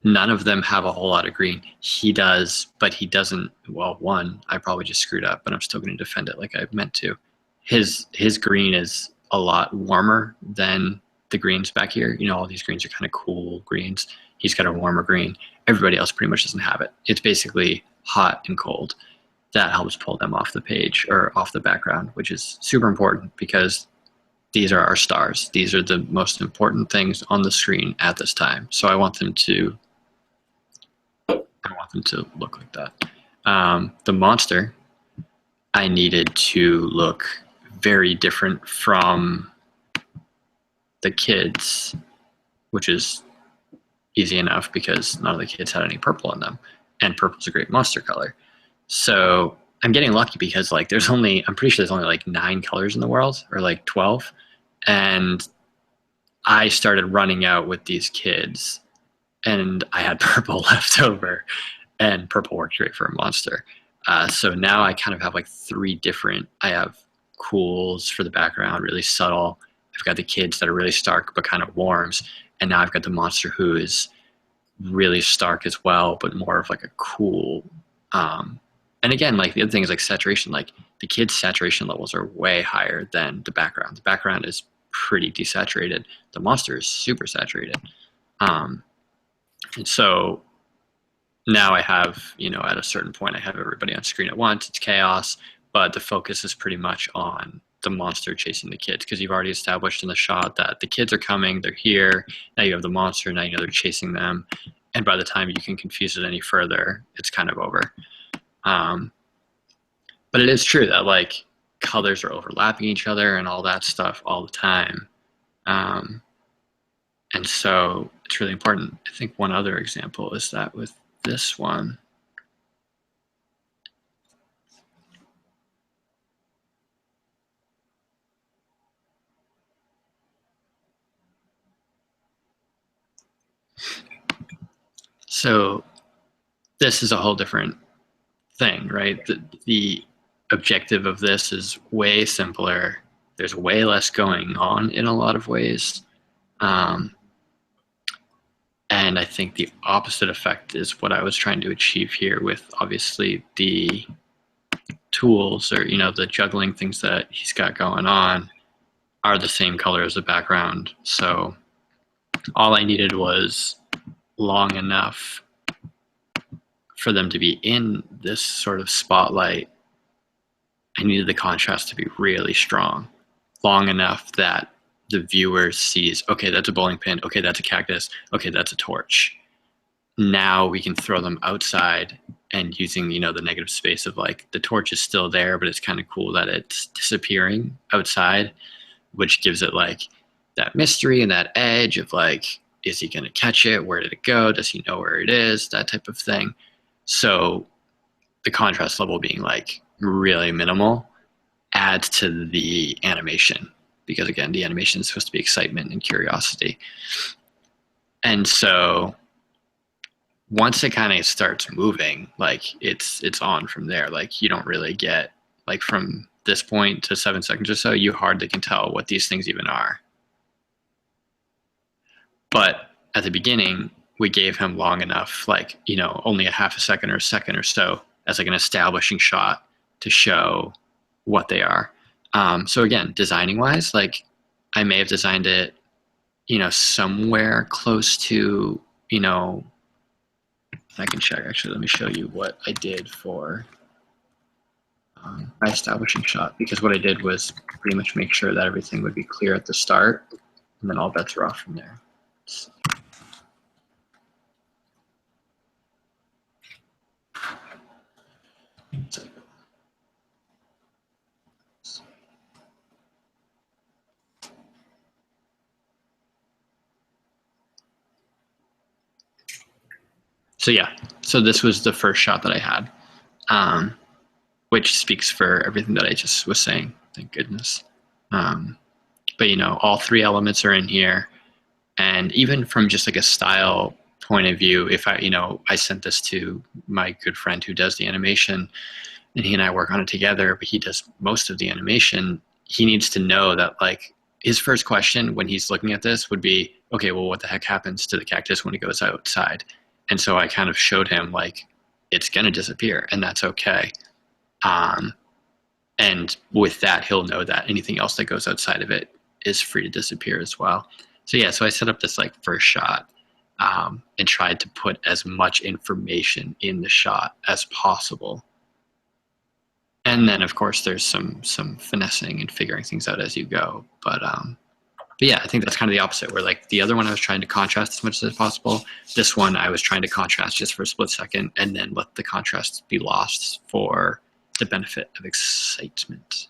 None of them have a whole lot of green. He does, but he doesn't. Well, one, I probably just screwed up, but I'm still going to defend it like I meant to. His green is a lot warmer than the greens back here. All these greens are kind of cool greens. He's got a warmer green. Everybody else pretty much doesn't have it. It's basically hot and cold. That helps pull them off the page or off the background, which is super important because these are our stars. These are the most important things on the screen at this time. So I want them to look like that. The monster, I needed to look very different from the kids, which is easy enough because none of the kids had any purple in them, and purple's a great monster color. So I'm getting lucky because like I'm pretty sure there's only like 9 colors in the world, or like 12. And I started running out with these kids, and I had purple left over, and purple worked great for a monster. So now I kind of have like 3 different. I have cools for the background, really subtle. I've got the kids that are really stark but kind of warms, and now I've got the monster who is really stark as well, but more of like a cool. And again, like the other thing is like saturation. Like the kids' saturation levels are way higher than the background. The background is pretty desaturated. The monster is super saturated. And so now I have, at a certain point, I have everybody on screen at once. It's chaos, but the focus is pretty much on the monster chasing the kids, because you've already established in the shot that the kids are coming, they're here. Now you have the monster, now you know they're chasing them. And by the time you can confuse it any further, it's kind of over. But it is true that like colors are overlapping each other and all that stuff all the time. And so it's really important. I think one other example is that with this one, so this is a whole different thing, right? The objective of this is way simpler. There's way less going on in a lot of ways. And I think the opposite effect is what I was trying to achieve here with obviously the tools, or, the juggling things that he's got going on are the same color as the background. So all I needed was long enough for them to be in this sort of spotlight. I needed the contrast to be really strong, long enough that the viewer sees, okay, that's a bowling pin, okay, that's a cactus, okay, that's a torch. Now we can throw them outside, and using, the negative space of like the torch is still there, but it's kind of cool that it's disappearing outside, which gives it like that mystery and that edge of like, is he going to catch it? Where did it go? Does he know where it is? That type of thing. So the contrast level being like really minimal adds to the animation, because again, the animation is supposed to be excitement and curiosity. And so once it kind of starts moving, like it's on from there. Like you don't really get, like from this point to 7 seconds or so, you hardly can tell what these things even are. But at the beginning, we gave him long enough, like, only a half a second or a second or so as like an establishing shot to show what they are. So again, designing wise, like I may have designed it, somewhere close to, I can check actually. Let me show you what I did for my establishing shot, because what I did was pretty much make sure that everything would be clear at the start, and then all bets are off from there. So yeah, so this was the first shot that I had, which speaks for everything that I just was saying. Thank goodness. But all 3 elements are in here, and even from just like a style point of view, if I sent this to my good friend who does the animation, and he and I work on it together, but he does most of the animation. He needs to know that like his first question when he's looking at this would be, okay, well, what the heck happens to the cactus when it goes outside? And so I kind of showed him like it's going to disappear, and that's okay. And with that, he'll know that anything else that goes outside of it is free to disappear as well. So yeah, so I set up this like first shot, and tried to put as much information in the shot as possible. And then of course there's some finessing and figuring things out as you go. But yeah, I think that's kind of the opposite, where like the other one I was trying to contrast as much as possible. This one I was trying to contrast just for a split second, and then let the contrast be lost for the benefit of excitement.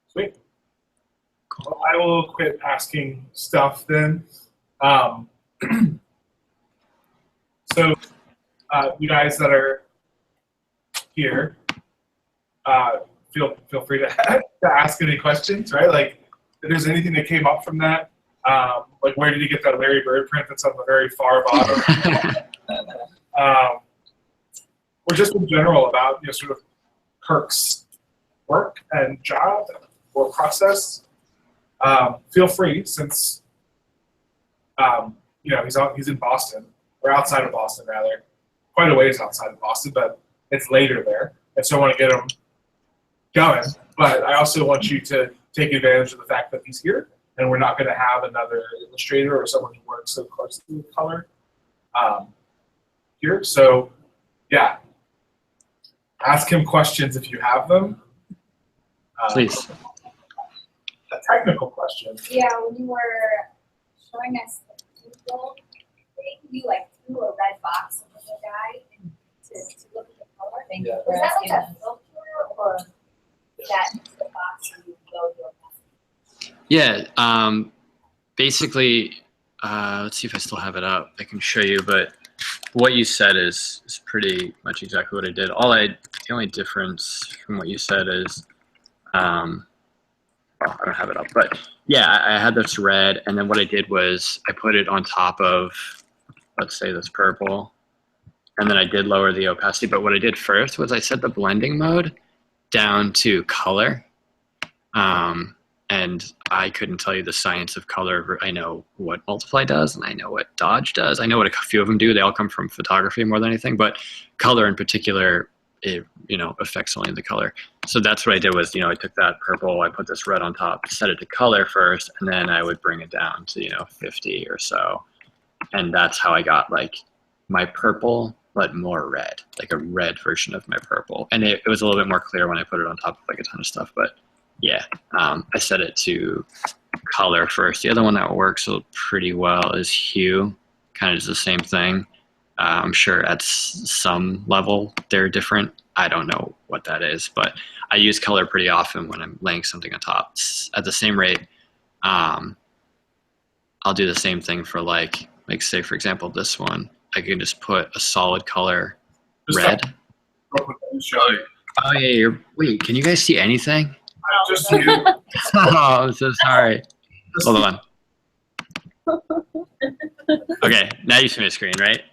Sweet. Cool. Well, I will quit asking stuff then. So you guys that are here, feel free to ask any questions, right? Like, if there's anything that came up from that, like where did you get that Larry Bird print that's on the very far bottom? Or just in general about sort of Kirk's work and job or process. Feel free, since he's in Boston, or outside of Boston rather, quite a ways outside of Boston, but it's later there, and so I want to get him going. But I also want you to take advantage of the fact that he's here, and we're not going to have another illustrator or someone who works so closely with color here. So, yeah, ask him questions if you have them. Please. A technical question. Yeah, when you were showing us the people, you like threw a red box over the guy to look at the color. Thank you for asking. Is that like a filter, or is that the box you load your message? Yeah, basically, let's see if I still have it up. I can show you, but what you said is pretty much exactly what I did. The only difference from what you said is, well, I don't have it up, but yeah, I had this red, and then what I did was I put it on top of, let's say, this purple, and then I did lower the opacity. But what I did first was I set the blending mode down to color. And I couldn't tell you the science of color. I know what multiply does, and I know what dodge does. I know what a few of them do. They all come from photography more than anything, but color in particular, it affects only the color. So that's what I did was, I took that purple, I put this red on top, set it to color first, and then I would bring it down to 50 or so, and that's how I got like my purple but more red, like a red version of my purple. And it was a little bit more clear when I put it on top of like a ton of stuff, but yeah, I set it to color first. The other one that works pretty well is hue. Kind of does the same thing. I'm sure at some level they're different. I don't know what that is, but I use color pretty often when I'm laying something on top. At the same rate, I'll do the same thing for like say for example this one. I can just put a solid color red. Oh yeah, wait, can you guys see anything? Just you. Oh, I'm so sorry. Hold on. Okay, now you see my screen, right?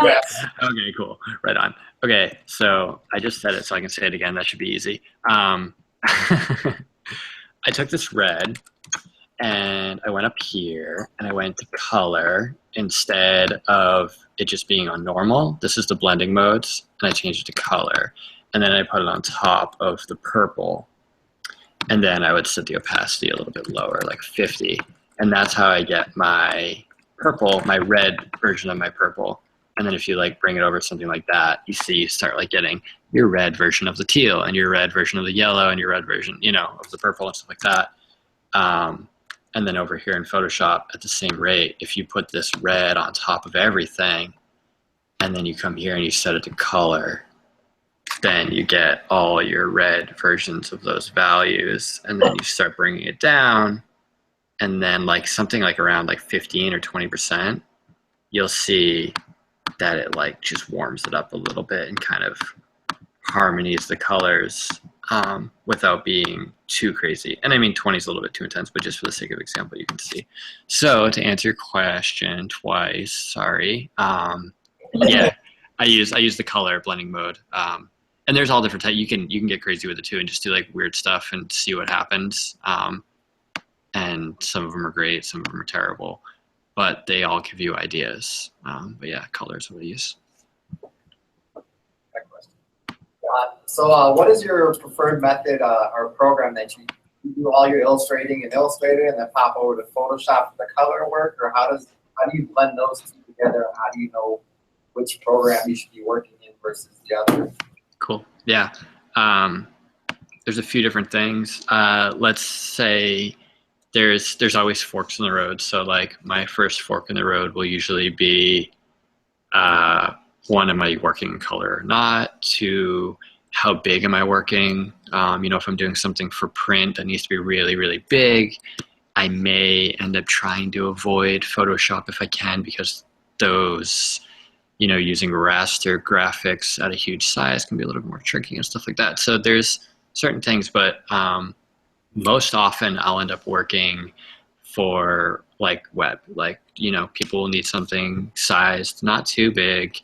Yes. Okay, cool. Right on. Okay, so I just said it so I can say it again. That should be easy. I took this red and I went up here and I went to color instead of it just being on normal. This is the blending modes, and I changed it to color. And then I put it on top of the purple. And then I would set the opacity a little bit lower, like 50. And that's how I get my purple, my red version of my purple. And then if you like bring it over something like that, you start like getting your red version of the teal and your red version of the yellow and your red version, of the purple and stuff like that. And then over here in Photoshop at the same rate, if you put this red on top of everything, and then you come here and you set it to color, then you get all your red versions of those values, and then you start bringing it down, and then like something like around like 15 or 20%, you'll see that it like just warms it up a little bit and kind of harmonies the colors without being too crazy. And I mean 20 is a little bit too intense, but just for the sake of example, you can see. So to answer your question twice, sorry. Yeah, I use the color blending mode. And there's all different types. You can get crazy with it too and just do like weird stuff and see what happens. And some of them are great, some of them are terrible, but they all give you ideas. But yeah, color is what I use. So what is your preferred method or program that you do all your illustrating in Illustrator and then pop over to Photoshop for the color work, or how do you blend those two together, and how do you know which program you should be working in versus the other? Cool. Yeah. There's a few different things. Let's say there's always forks in the road. So like my first fork in the road will usually be one, am I working in color or not? Two, how big am I working? If I'm doing something for print that needs to be really, really big, I may end up trying to avoid Photoshop if I can, because those using raster graphics at a huge size can be a little bit more tricky and stuff like that. So there's certain things, but most often I'll end up working for like web, like, people will need something sized, not too big,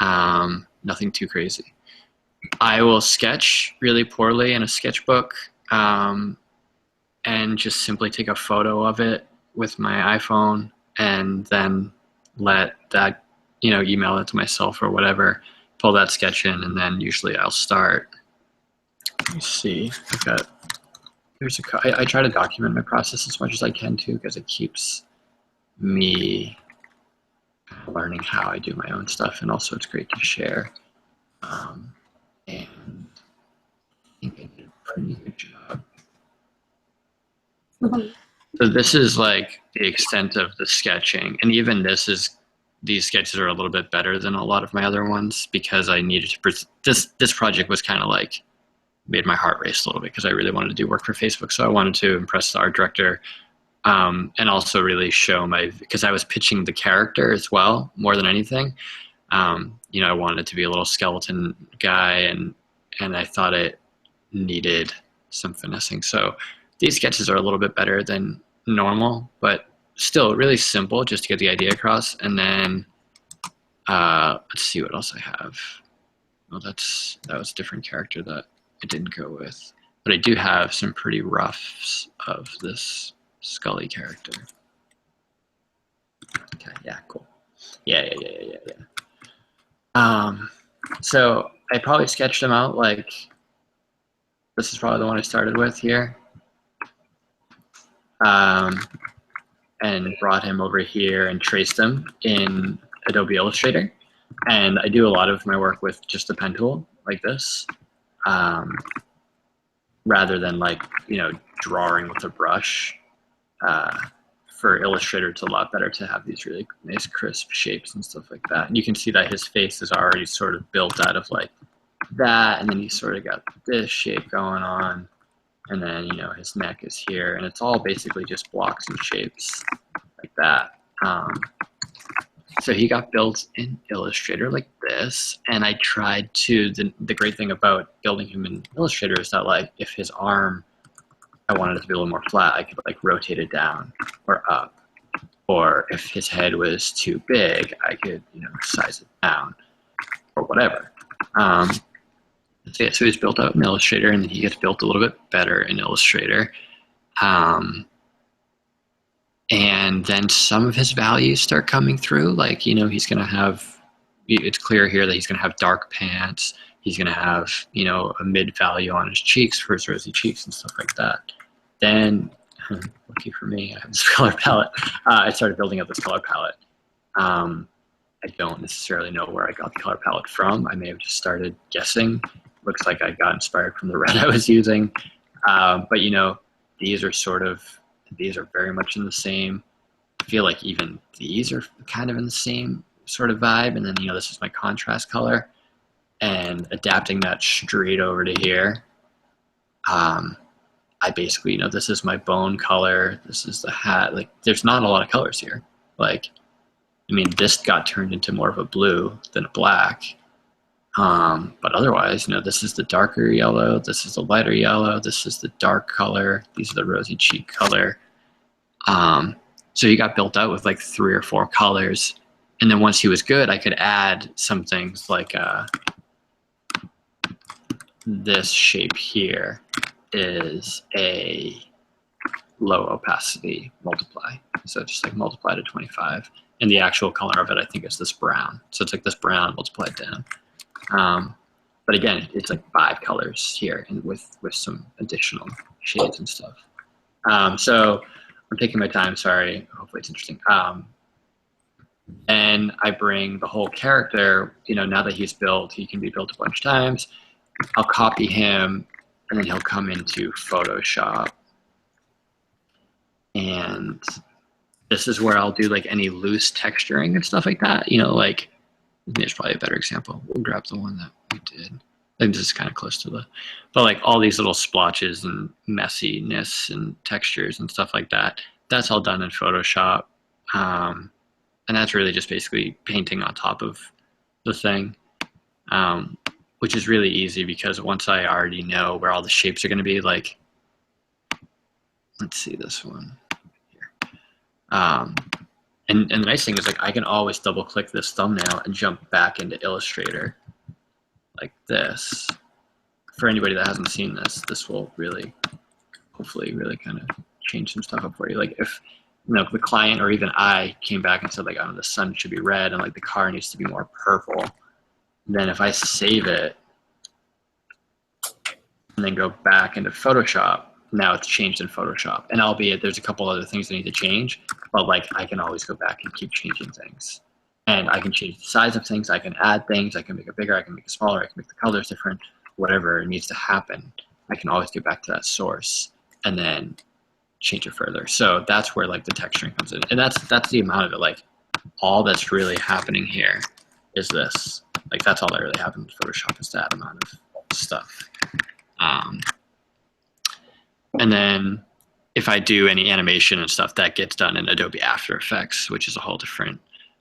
nothing too crazy. I will sketch really poorly in a sketchbook, and just simply take a photo of it with my iPhone and then let that, email it to myself or whatever, pull that sketch in, and then usually I'll start. Let me see. I try to document my process as much as I can too, because it keeps me learning how I do my own stuff, and also it's great to share. And I think I did a pretty good job. So this is like the extent of the sketching, and even these sketches are a little bit better than a lot of my other ones, because I needed to. This project was kind of like made my heart race a little bit, because I really wanted to do work for Facebook, so I wanted to impress the art director, and also really show because I was pitching the character as well more than anything. I wanted it to be a little skeleton guy, and I thought it needed some finessing. So these sketches are a little bit better than normal, but still really simple, just to get the idea across. And then let's see what else I have. Well, that was a different character that I didn't go with, but I do have some pretty roughs of this Scully character. Okay, yeah, cool. Yeah. So I probably sketched them out like, this is probably the one I started with here. And brought him over here and traced him in Adobe Illustrator. And I do a lot of my work with just the pen tool like this, rather than like, drawing with a brush. For Illustrator, it's a lot better to have these really nice crisp shapes and stuff like that. And you can see that his face is already sort of built out of like that, and then he's sort of got this shape going on, and then his neck is here, and it's all basically just blocks and shapes like that. So he got built in Illustrator like this, and I tried to. The great thing about building him in Illustrator is that like if his arm, I wanted it to be a little more flat, I could like rotate it down or up. Or if his head was too big, I could, size it down or whatever. So yeah, so he's built out in Illustrator, and then he gets built a little bit better in Illustrator. And then some of his values start coming through. Like, he's going to have, it's clear here that he's going to have dark pants. He's going to have, a mid value on his cheeks for his rosy cheeks and stuff like that. Then, lucky for me, I have this color palette. I started building up this color palette. I don't necessarily know where I got the color palette from. I may have just started guessing. Looks like I got inspired from the red I was using. But these are very much in the same. I feel like even these are kind of in the same sort of vibe. And then, this is my contrast color. And adapting that straight over to here. I basically, this is my bone color. This is the hat. Like, there's not a lot of colors here. Like, this got turned into more of a blue than a black. But otherwise, this is the darker yellow. This is the lighter yellow. This is the dark color. These are the rosy cheek color. So he got built out with like 3 or 4 colors. And then once he was good, I could add some things like this shape here is a low opacity multiply. So just like multiply to 25. And the actual color of it, I think, is this brown. So it's like this brown multiplied down. But again, it's like 5 colors here, and with some additional shades and stuff. So I'm taking my time, sorry. Hopefully it's interesting. And I bring the whole character, now that he's built, he can be built a bunch of times. I'll copy him, and then he'll come into Photoshop. And this is where I'll do like any loose texturing and stuff like that. Like, there's probably a better example. We'll grab the one that we did. I think this is kind of close to but like all these little splotches and messiness and textures and stuff like that, that's all done in Photoshop. And that's really just basically painting on top of the thing, which is really easy because once I already know where all the shapes are going to be, like, let's see this one here. And the nice thing is, like, I can always double click this thumbnail and jump back into Illustrator like this. For anybody that hasn't seen this, this will really, hopefully, really kind of change some stuff up for you. Like if, you know, the client or even I came back and said like, oh, the sun should be red and like the car needs to be more purple. Then if I save it and then go back into Photoshop, now it's changed in Photoshop. And albeit there's a couple other things I need to change, but like I can always go back and keep changing things. And I can change the size of things, I can add things, I can make it bigger, I can make it smaller, I can make the colors different, whatever needs to happen. I can always get back to that source and then change it further. So that's where like the texturing comes in. And that's the amount of it. Like all that's really happening here is this. Like that's all that really happens in Photoshop is that amount of stuff. And then if I do any animation and stuff, that gets done in Adobe After Effects, which is a whole different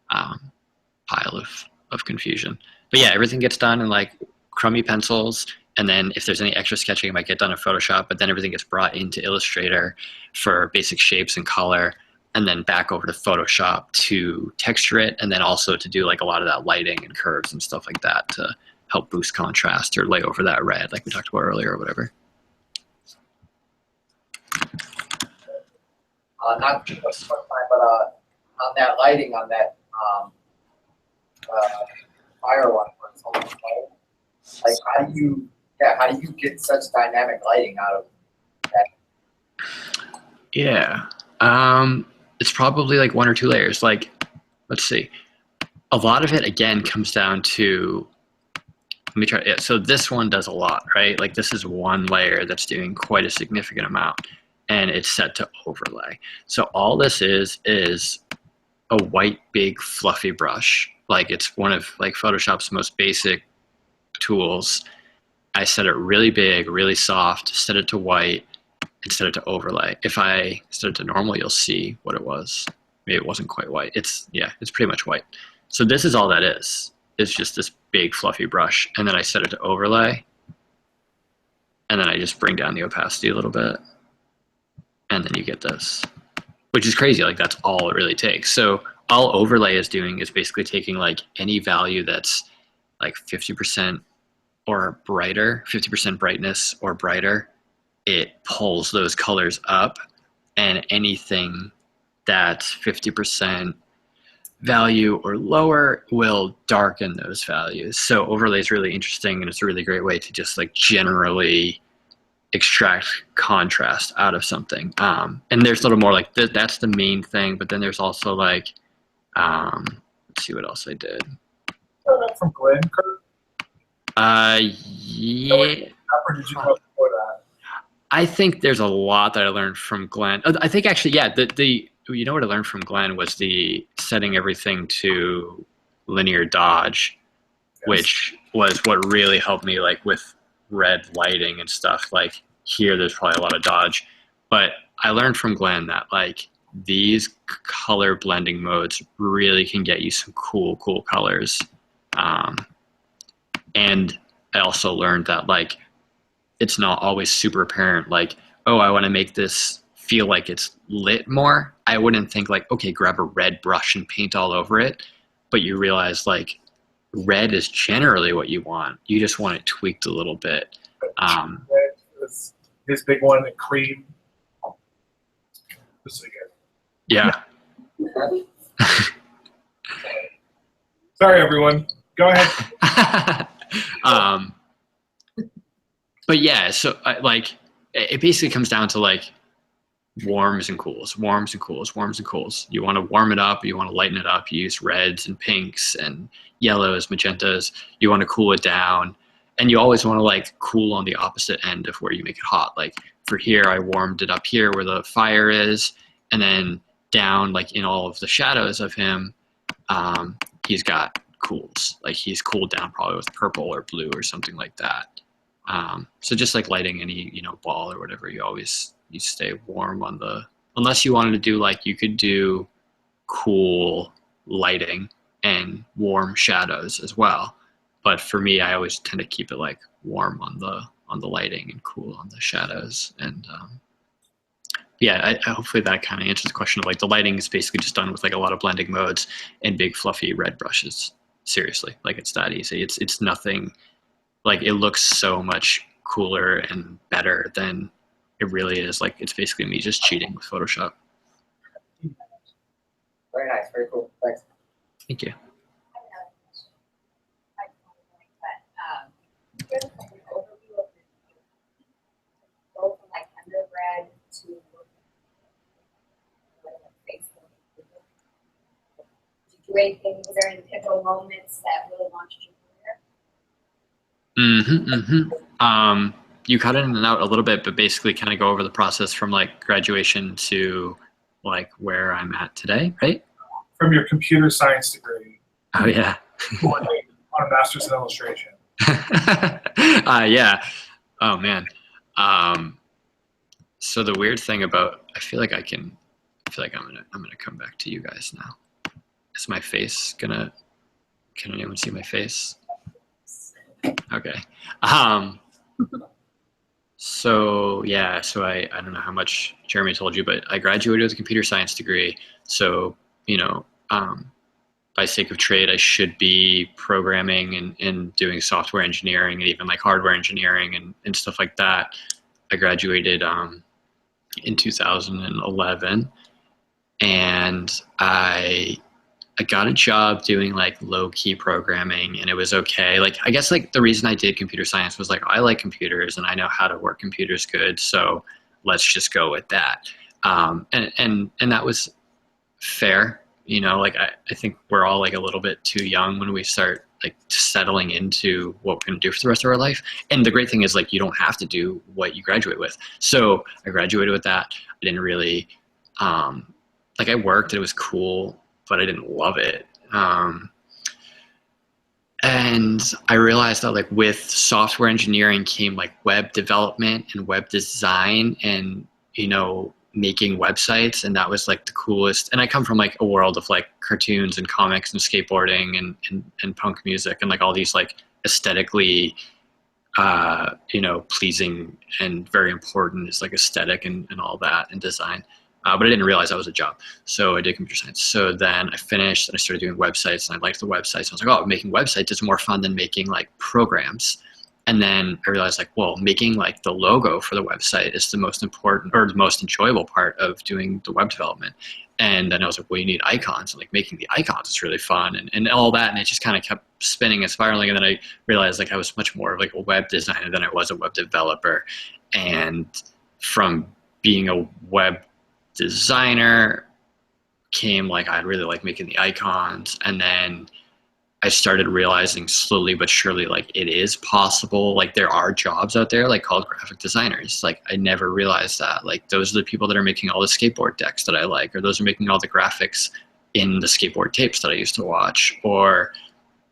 pile of confusion. But yeah, everything gets done in like crummy pencils. And then if there's any extra sketching, it might get done in Photoshop, but then everything gets brought into Illustrator for basic shapes and color, and then back over to Photoshop to texture it, and then also to do like a lot of that lighting and curves and stuff like that to help boost contrast or lay over that red like we talked about earlier or whatever. Not too much time, but on that lighting, on that fire one, where it's almost like how do you get such dynamic lighting out of that? Yeah, it's probably like 1 or 2 layers. Like, let's see. A lot of it again comes down to. Let me try. Yeah, so this one does a lot, right? Like this is one layer that's doing quite a significant amount, and it's set to overlay. So all this is a white, big, fluffy brush. Like it's one of like Photoshop's most basic tools. I set it really big, really soft, set it to white, and set it to overlay. If I set it to normal, you'll see what it was. Maybe it wasn't quite white. It's pretty much white. So this is all that is. It's just this big fluffy brush. And then I set it to overlay. And then I just bring down the opacity a little bit. And then you get this, which is crazy. Like that's all it really takes. So all overlay is doing is basically taking like any value that's like 50% or brighter, 50% brightness or brighter, it pulls those colors up, and anything that's 50% value or lower will darken those values. So overlay is really interesting, and it's a really great way to just like generally extract contrast out of something. And there's a little more like that's the main thing, but then there's also like, let's see what else I did. From Glenn, Kirk? Yeah. Or did you know before that? I think there's a lot that I learned from Glenn. I think actually, yeah, you know what I learned from Glenn was the setting everything to linear dodge, yes, which was what really helped me like with red lighting and stuff. Like here, there's probably a lot of dodge, but I learned from Glenn that like these color blending modes really can get you some cool colors. And I also learned that like it's not always super apparent. Like, oh, I want to make this feel like it's lit more. I wouldn't think like, okay, grab a red brush and paint all over it. But you realize like red is generally what you want. You just want it tweaked a little bit. Red is his big one, and cream. This is good. Yeah. Sorry, everyone. Go ahead. But yeah, so like it basically comes down to like warms and cools. You want to warm it up, you want to lighten it up. You use reds and pinks and yellows, magentas. You want to cool it down, and you always want to like cool on the opposite end of where you make it hot. Like for here, I warmed it up here where the fire is, and then down like in all of the shadows of him, he's got cools. Like he's cooled down probably with purple or blue or something like that. So just like lighting any, ball or whatever, you stay warm unless you wanted to do like, you could do cool lighting and warm shadows as well. But for me, I always tend to keep it like warm on the lighting and cool on the shadows. And yeah, I hopefully that kind of answers the question of like the lighting is basically just done with like a lot of blending modes and big fluffy red brushes. Seriously, like it's that easy. It's nothing, like it looks so much cooler and better than it really is. Like it's basically me just cheating with Photoshop. Very nice, very cool. Thanks. Thank you. Here's an overview of the go from like undergrad to Facebook. Did you do anything? Was there any pivotal moments that really launched your career? You cut in and out a little bit, but basically kind of go over the process from like graduation to like where I'm at today, right? From your computer science degree. Oh yeah. On a master's in illustration. Yeah. Oh man. So the weird thing about, I feel like I'm gonna come back to you guys now. Is my face can anyone see my face? Okay. So yeah, so I don't know how much Jeremy told you, but I graduated with a computer science degree. So, you know, by sake of trade, I should be programming and doing software engineering and even like hardware engineering and stuff like that. I graduated in 2011, and I got a job doing like low key programming, and it was okay. Like, I guess like the reason I did computer science was like, I like computers and I know how to work computers good. So let's just go with that. And that was fair. You know, like I think we're all like a little bit too young when we start like settling into what we're going to do for the rest of our life. And the great thing is like, you don't have to do what you graduate with. So I graduated with that. I didn't really, like I worked, it was cool, but I didn't love it. And I realized that like with software engineering came like web development and web design and, you know, making websites. And that was like the coolest. And I come from like a world of like cartoons and comics and skateboarding and punk music and like all these like aesthetically, you know, pleasing and very important is like aesthetic and all that and design. But I didn't realize that was a job. So I did computer science. So then I finished and I started doing websites and I liked the websites. I was like, oh, making websites is more fun than making like programs. And then I realized like, well, making like the logo for the website is the most important or the most enjoyable part of doing the web development. And then I was like, well, you need icons. And like making the icons is really fun and all that. And it just kind of kept spinning and spiraling. And then I realized like I was much more of like a web designer than I was a web developer. And from being a web designer came like I really like making the icons, and then I started realizing slowly but surely like it is possible. Like there are jobs out there like called graphic designers. Like I never realized that. Like those are the people that are making all the skateboard decks that I like, or those are making all the graphics in the skateboard tapes that I used to watch, or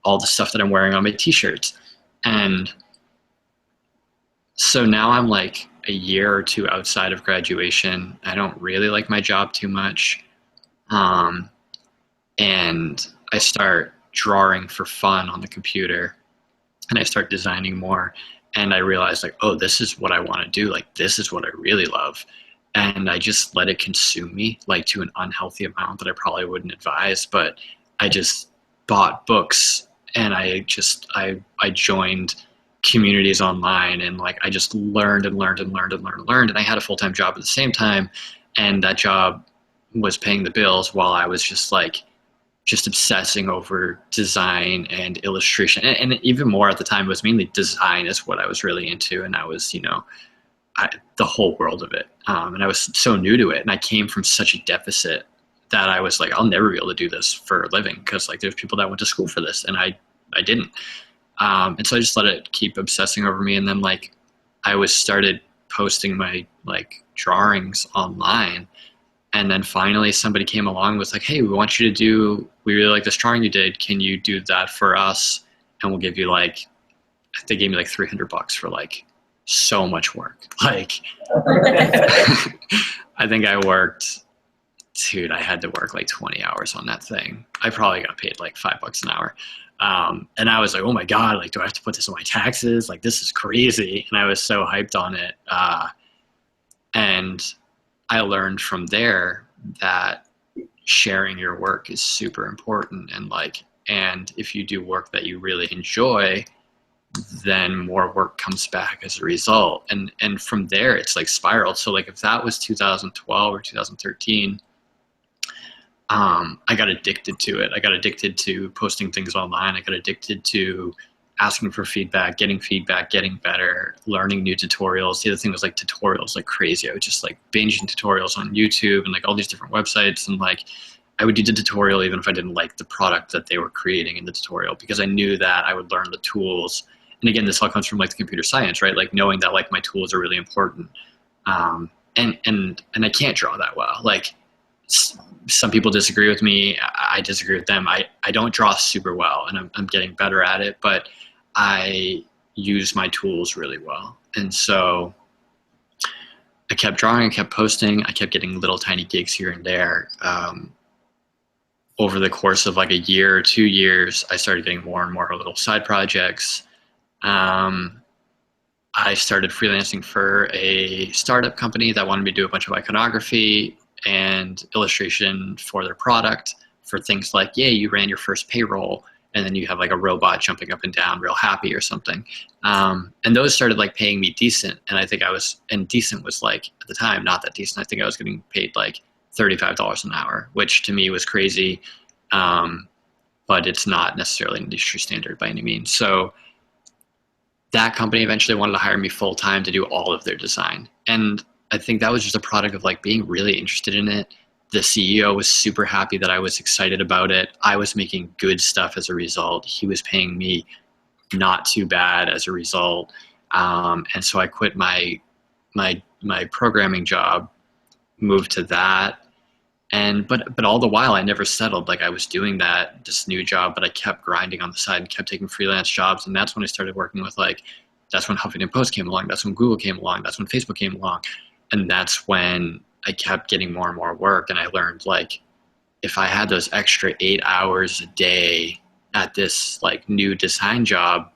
all the stuff that I'm wearing on my t-shirts. And so now I'm like a year or two outside of graduation. I don't really like my job too much. And I start drawing for fun on the computer and I start designing more. And I realized like, oh, this is what I want to do. Like, this is what I really love. And I just let it consume me like to an unhealthy amount that I probably wouldn't advise, but I just bought books and I joined communities online and like I just learned and I had a full-time job at the same time, and that job was paying the bills while I was just obsessing over design and illustration, and even more at the time it was mainly design is what I was really into, and I was, you know, the whole world of it, and I was so new to it, and I came from such a deficit that I was like, I'll never be able to do this for a living because like there's people that went to school for this and I didn't. And so I just let it keep obsessing over me. And then like I started posting my like drawings online. And then finally somebody came along and was like, hey, we really like this drawing you did. Can you do that for us? And we'll give you like, they gave me like $300 for like so much work. Like, I think I worked dude, I had to work like 20 hours on that thing. I probably got paid like $5 an hour. And I was like, oh my God, like, do I have to put this on my taxes? Like, this is crazy. And I was so hyped on it. And I learned from there that sharing your work is super important. And if you do work that you really enjoy, then more work comes back as a result. And from there, it's like spiraled. So like if that was 2012 or 2013, I got addicted to it. I got addicted to posting things online. I got addicted to asking for feedback, getting better, learning new tutorials. The other thing was like tutorials like crazy. I was just like binging tutorials on YouTube and like all these different websites. And like I would do the tutorial even if I didn't like the product that they were creating in the tutorial, because I knew that I would learn the tools. And again, this all comes from like the computer science, right? Like knowing that like my tools are really important. And I can't draw that well. Like some people disagree with me. I disagree with them. I don't draw super well, and I'm getting better at it, but I use my tools really well. And so I kept drawing, I kept posting, I kept getting little tiny gigs here and there. Over the course of like a year or 2 years, I started getting more and more little side projects. I started freelancing for a startup company that wanted me to do a bunch of iconography and illustration for their product, for things like, yeah, you ran your first payroll and then you have like a robot jumping up and down real happy or something. And those started like paying me decent. And I think decent was like at the time, not that decent. I think I was getting paid like $35 an hour, which to me was crazy. But it's not necessarily an industry standard by any means. So that company eventually wanted to hire me full time to do all of their design. And I think that was just a product of like being really interested in it. The CEO was super happy that I was excited about it. I was making good stuff as a result. He was paying me not too bad as a result. And so I quit my programming job, moved to that. But all the while I never settled. Like I was doing this new job, but I kept grinding on the side and kept taking freelance jobs. And that's when I started working with that's when Huffington Post came along. That's when Google came along. That's when Facebook came along. And that's when I kept getting more and more work. And I learned like, if I had those extra 8 hours a day at this like new design job,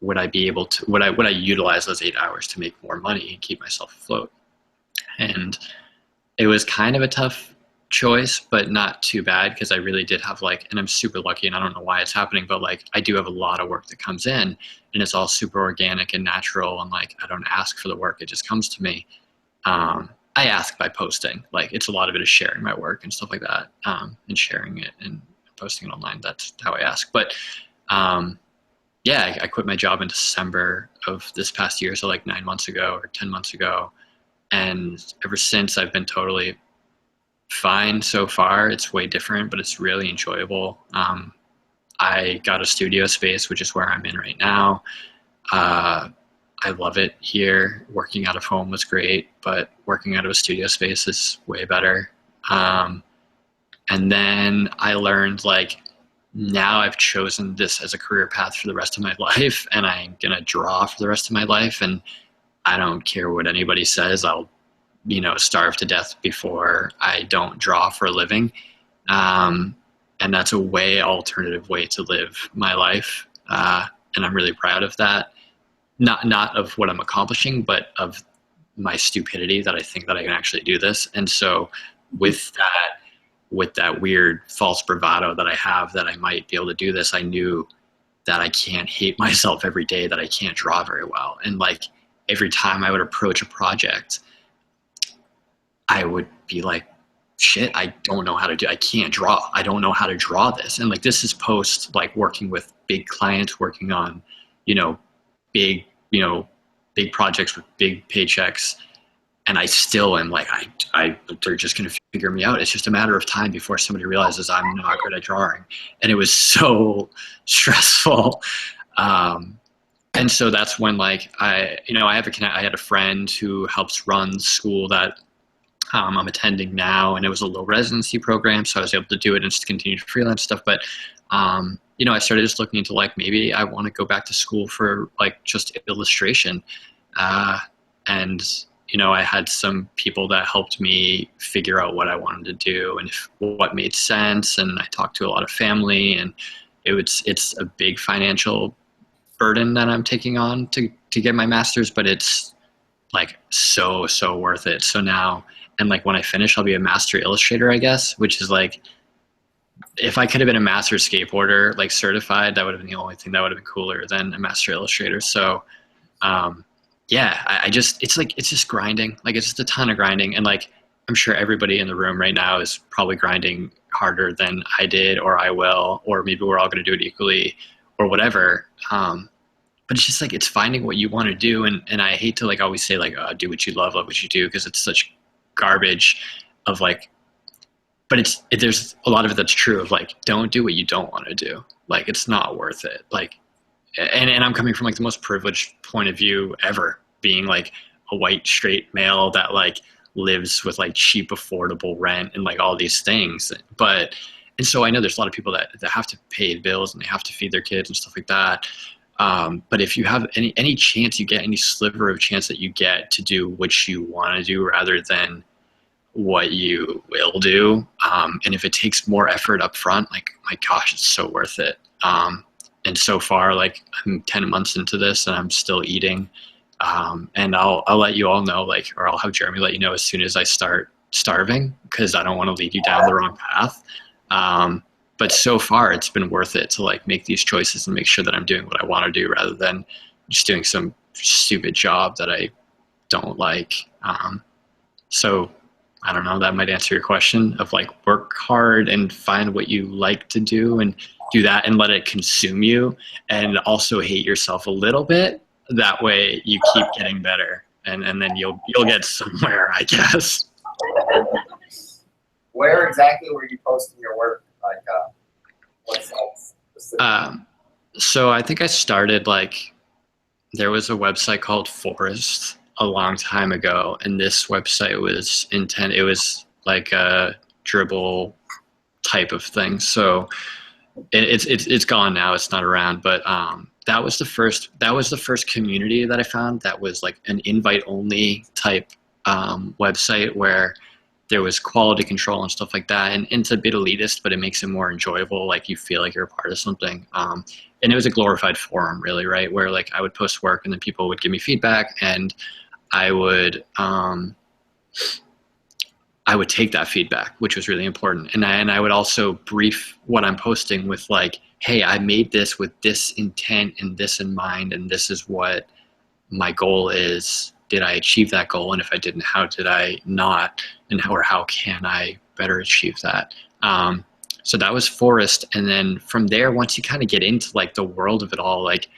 would I utilize those 8 hours to make more money and keep myself afloat? And it was kind of a tough choice, but not too bad, because I really did have and I'm super lucky, and I don't know why it's happening, but I do have a lot of work that comes in, and it's all super organic and natural, and I don't ask for the work, it just comes to me. I ask by posting. It's a lot of it is sharing my work and stuff like that, and sharing it and posting it online. That's how I ask. But yeah, I quit my job in December of this past year, so 9 months ago or 10 months ago. And ever since, I've been totally fine so far. It's way different, but it's really enjoyable. I got a studio space, which is where I'm in right now. I love it here. Working out of home was great, but working out of a studio space is way better. And then I learned now I've chosen this as a career path for the rest of my life, and I'm going to draw for the rest of my life. And I don't care what anybody says. I'll, starve to death before I don't draw for a living. And that's a alternative way to live my life. And I'm really proud of that. Not of what I'm accomplishing, but of my stupidity that I think that I can actually do this. And so with that weird false bravado that I have that I might be able to do this, I knew that I can't hate myself every day that I can't draw very well. And every time I would approach a project, I would be like, shit, I don't know how to do, I can't draw. I don't know how to draw this. And this is post working with big clients, working on, big projects with big paychecks. And I still am they're just going to figure me out. It's just a matter of time before somebody realizes I'm not good at drawing. And it was so stressful. And so that's when I had a friend who helps run the school that I'm attending now, and it was a low residency program, so I was able to do it and just continue to freelance stuff. But I started just looking into maybe I want to go back to school for just illustration, and you know, I had some people that helped me figure out what I wanted to do and what made sense. And I talked to a lot of family, and it's a big financial burden that I'm taking on to get my master's, but it's like so worth it. So now, and like when I finish, I'll be a master illustrator, I guess, which is like, if I could have been a master skateboarder, like certified, that would have been the only thing that would have been cooler than a master illustrator. So, yeah, it's just grinding. Like, it's just a ton of grinding. And like, I'm sure everybody in the room right now is probably grinding harder than I did, or I will, or maybe we're all going to do it equally or whatever. But it's just like, it's finding what you want to do. And I hate to like always say like, do what you love what you do, because it's such garbage of like, but there's a lot of it that's true of like, don't do what you don't want to do. Like, it's not worth it. Like, and I'm coming from like the most privileged point of view ever, being like a white straight male that like lives with like cheap, affordable rent and like all these things. And so I know there's a lot of people that have to pay bills and they have to feed their kids and stuff like that. But if you have any chance you get, any sliver of chance that you get to do what you want to do rather than what you will do, and if it takes more effort up front, like, my gosh, it's so worth it. And so far, like, I'm 10 months into this and I'm still eating. And I'll let you all know, like, or I'll have Jeremy let you know as soon as I start starving, because I don't want to lead you down the wrong path. But so far it's been worth it to like make these choices and make sure that I'm doing what I want to do rather than just doing some stupid job that I don't like. So I don't know, that might answer your question of like, work hard and find what you like to do and do that and let it consume you, and also hate yourself a little bit. That way you keep getting better, and then you'll get somewhere, I guess. Where exactly were you posting your work? Like, what sites specifically? So I think I started like, there was a website called Forest a long time ago, and this website was it was like a dribble type of thing. So it's gone now. It's not around, but that was the first community that I found that was like an invite only type website where there was quality control and stuff like that. And it's a bit elitist, but it makes it more enjoyable. Like, you feel like you're a part of something. And it was a glorified forum, really, right? Where like I would post work and then people would give me feedback, and I would take that feedback, which was really important. And I would also brief what I'm posting with like, hey, I made this with this intent and this in mind, and this is what my goal is. Did I achieve that goal? And if I didn't, how did I not? And how can I better achieve that? So that was Forest. And then from there, once you kind of get into like the world of it all, like,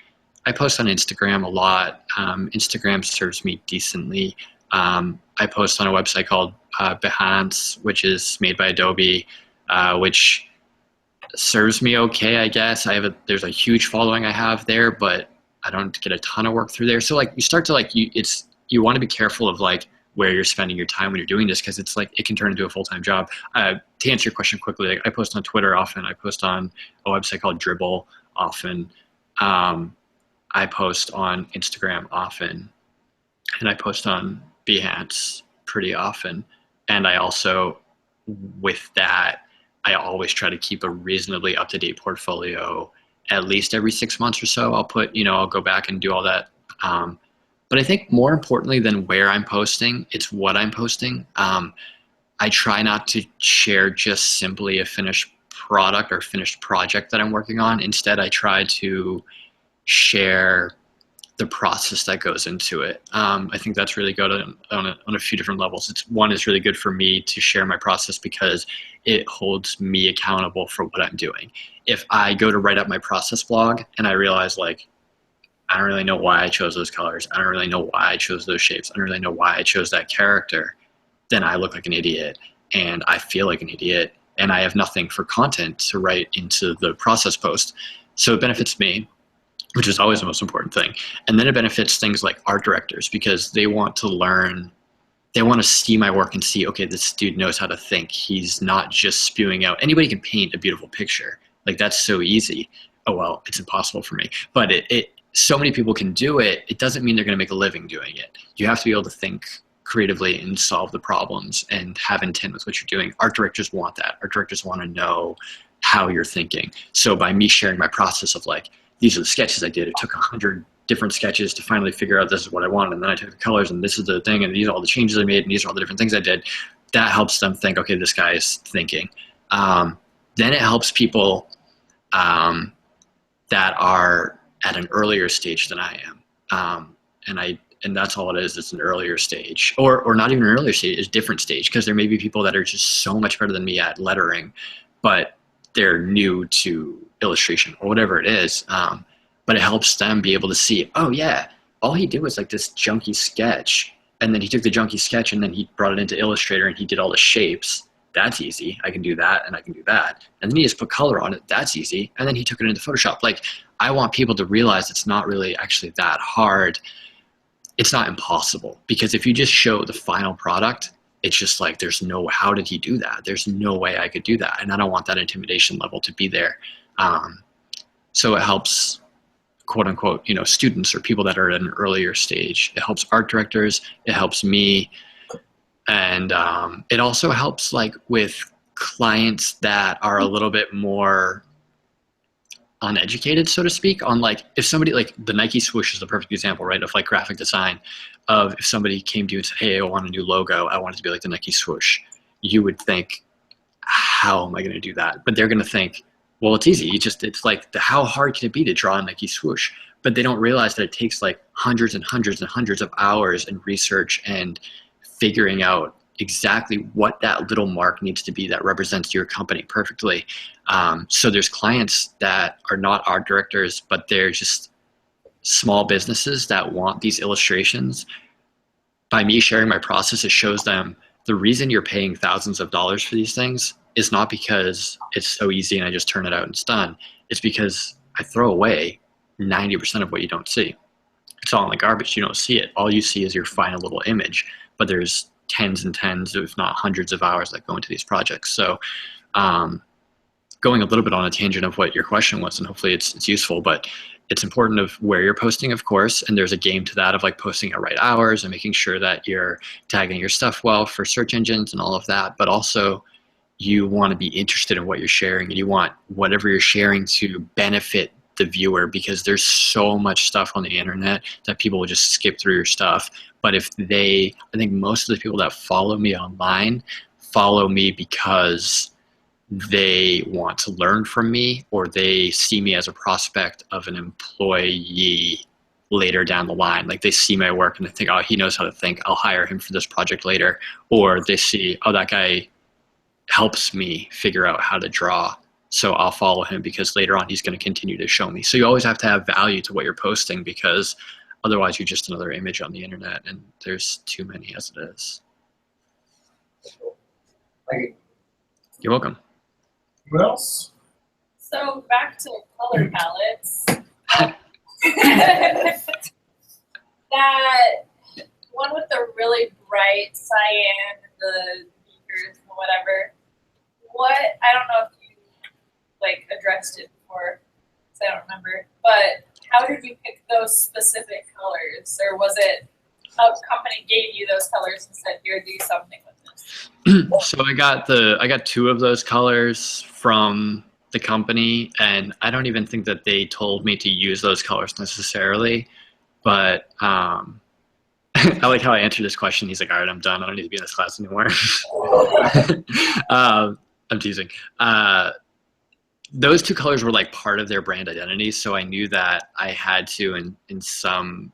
I post on Instagram a lot. Instagram serves me decently. I post on a website called Behance, which is made by Adobe, which serves me okay, I guess. There's a huge following I have there, but I don't get a ton of work through there. So like, you start to like, you want to be careful of like where you're spending your time when you're doing this, because it's like, it can turn into a full-time job. To answer your question quickly, like, I post on Twitter often. I post on a website called Dribble often. I post on Instagram often, and I post on Behance pretty often. And I also, with that, I always try to keep a reasonably up-to-date portfolio at least every 6 months or so. I'll go back and do all that. But I think more importantly than where I'm posting, it's what I'm posting. I try not to share just simply a finished product or finished project that I'm working on. Instead, I try to share the process that goes into it. I think that's really good on a few different levels. One is really good for me to share my process because it holds me accountable for what I'm doing. If I go to write up my process blog and I realize like, I don't really know why I chose those colors, I don't really know why I chose those shapes, I don't really know why I chose that character, then I look like an idiot and I feel like an idiot and I have nothing for content to write into the process post. So it benefits me, which is always the most important thing. And then it benefits things like art directors because they want to learn, they want to see my work and see, okay, this dude knows how to think. He's not just spewing out. Anybody can paint a beautiful picture. Like, that's so easy. Oh, well, it's impossible for me. But so many people can do it. It doesn't mean they're going to make a living doing it. You have to be able to think creatively and solve the problems and have intent with what you're doing. Art directors want that. Art directors want to know how you're thinking. So by me sharing my process of like, these are the sketches I did, it took 100 different sketches to finally figure out this is what I wanted, and then I took the colors and this is the thing, and these are all the changes I made, and these are all the different things I did. That helps them think, okay, this guy is thinking. Then it helps people that are at an earlier stage than I am. And that's all it is. It's an earlier stage, or not even an earlier stage, it's a different stage, because there may be people that are just so much better than me at lettering, but they're new to illustration or whatever it is. But it helps them be able to see, oh yeah, all he did was like this junky sketch, and then he took the junky sketch and then he brought it into Illustrator and he did all the shapes. That's easy. I can do that and I can do that. And then he just put color on it. That's easy. And then he took it into Photoshop. Like, I want people to realize it's not really actually that hard. It's not impossible, because if you just show the final product, it's just like, there's no, how did he do that? There's no way I could do that. And I don't want that intimidation level to be there. So it helps, quote unquote, you know, students or people that are at an earlier stage. It helps art directors. It helps me. And it also helps like with clients that are a little bit more uneducated, so to speak, on like, if somebody, like the Nike swoosh is the perfect example, right, of like graphic design, of if somebody came to you and said, hey, I want a new logo, I want it to be like the Nike swoosh, you would think, how am I going to do that? But they're going to think, well, it's easy. It's like, how hard can it be to draw a Nike swoosh? But they don't realize that it takes like hundreds and hundreds and hundreds of hours and research and figuring out exactly what that little mark needs to be that represents your company perfectly. So there's clients that are not art directors, but they're just small businesses that want these illustrations. By me sharing my process, it shows them the reason you're paying thousands of dollars for these things is not because it's so easy and I just turn it out and it's done. It's because I throw away 90% of what you don't see. It's all in the garbage. You don't see it. All you see is your final little image, but there's tens and tens, if not hundreds of hours that go into these projects. So going a little bit on a tangent of what your question was, and hopefully it's useful, but it's important of where you're posting, of course, and there's a game to that of like posting at right hours and making sure that you're tagging your stuff well for search engines and all of that, but also you want to be interested in what you're sharing, and you want whatever you're sharing to benefit the viewer, because there's so much stuff on the internet that people will just skip through your stuff. But I think most of the people that follow me online follow me because they want to learn from me, or they see me as a prospect of an employee later down the line. Like, they see my work and they think, oh, he knows how to think, I'll hire him for this project later. Or they see, oh, that guy helps me figure out how to draw, so I'll follow him because later on he's going to continue to show me. So you always have to have value to what you're posting, because otherwise you're just another image on the internet, and there's too many as it is. Thank you. You're welcome. What else? So back to color palettes. That one with the really bright cyan, the beakers, whatever. I don't know if you like addressed it before, because I don't remember. But how did you pick those specific colors, or was it a company gave you those colors and said, "Here, do something with this"? So I got two of those colors from the company, and I don't even think that they told me to use those colors necessarily, but I like how I answered this question. He's like, all right, I'm done. I don't need to be in this class anymore. I'm teasing. Those two colors were like part of their brand identity, so I knew that I had to, in some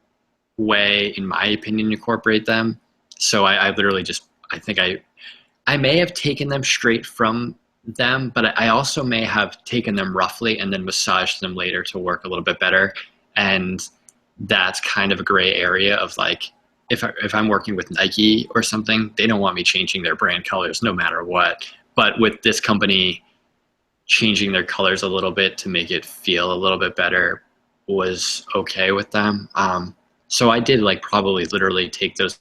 way, in my opinion, incorporate them. So I literally just, I think I may have taken them straight from them, but I also may have taken them roughly and then massaged them later to work a little bit better. And that's kind of a gray area of like, if I'm working with Nike or something, they don't want me changing their brand colors no matter what. But with this company, changing their colors a little bit to make it feel a little bit better was okay with them. So I did like probably literally take those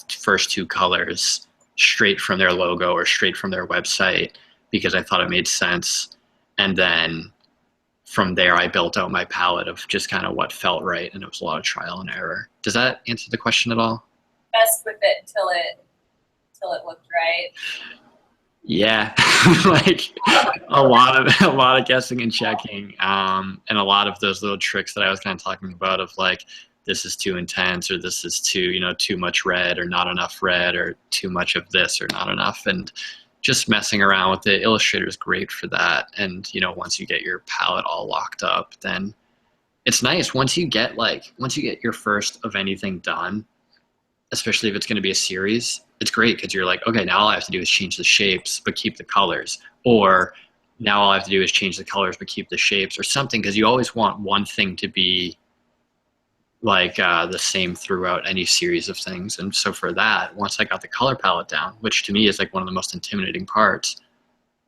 first two colors straight from their logo or straight from their website, because I thought it made sense. And then from there, I built out my palette of just kind of what felt right. And it was a lot of trial and error. Does that answer the question at all? messed with it until it looked right. Yeah, like a lot of guessing and checking, and a lot of those little tricks that I was kind of talking about of like, this is too intense, or this is too much red, or not enough red, or too much of this, or not enough, and just messing around with it. Illustrator is great for that. And once you get your palette all locked up, then it's nice. Once you get your first of anything done, especially if it's going to be a series, it's great because you're like, okay, now all I have to do is change the shapes but keep the colors, or now all I have to do is change the colors but keep the shapes, or something, because you always want one thing to be like the same throughout any series of things. And so for that, once I got the color palette down, which to me is like one of the most intimidating parts,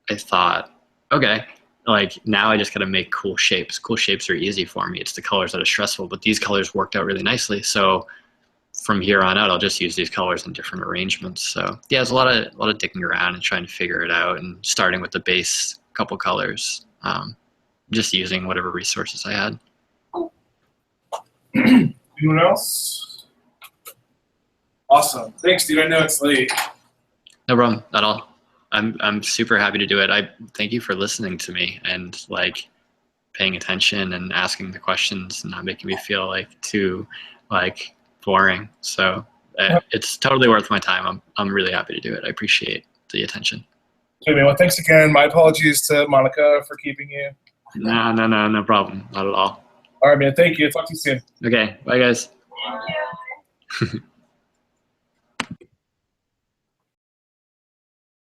I thought, okay, like now I just got to make cool shapes. Cool shapes are easy for me. It's the colors that are stressful, but these colors worked out really nicely. So from here on out, I'll just use these colors in different arrangements. So yeah, it's a lot of digging around and trying to figure it out, and starting with the base couple colors, just using whatever resources I had. Anyone else? Awesome. Thanks, dude. I know it's late. No problem at all. I'm super happy to do it. I thank you for listening to me and like paying attention and asking the questions and not making me feel like too like boring. So it's totally worth my time. I'm really happy to do it. I appreciate the attention. Okay, well, thanks again. My apologies to Monica for keeping you. No problem. Not at all. All right, man. Thank you. Talk to you soon. Okay. Bye, guys. Thank you.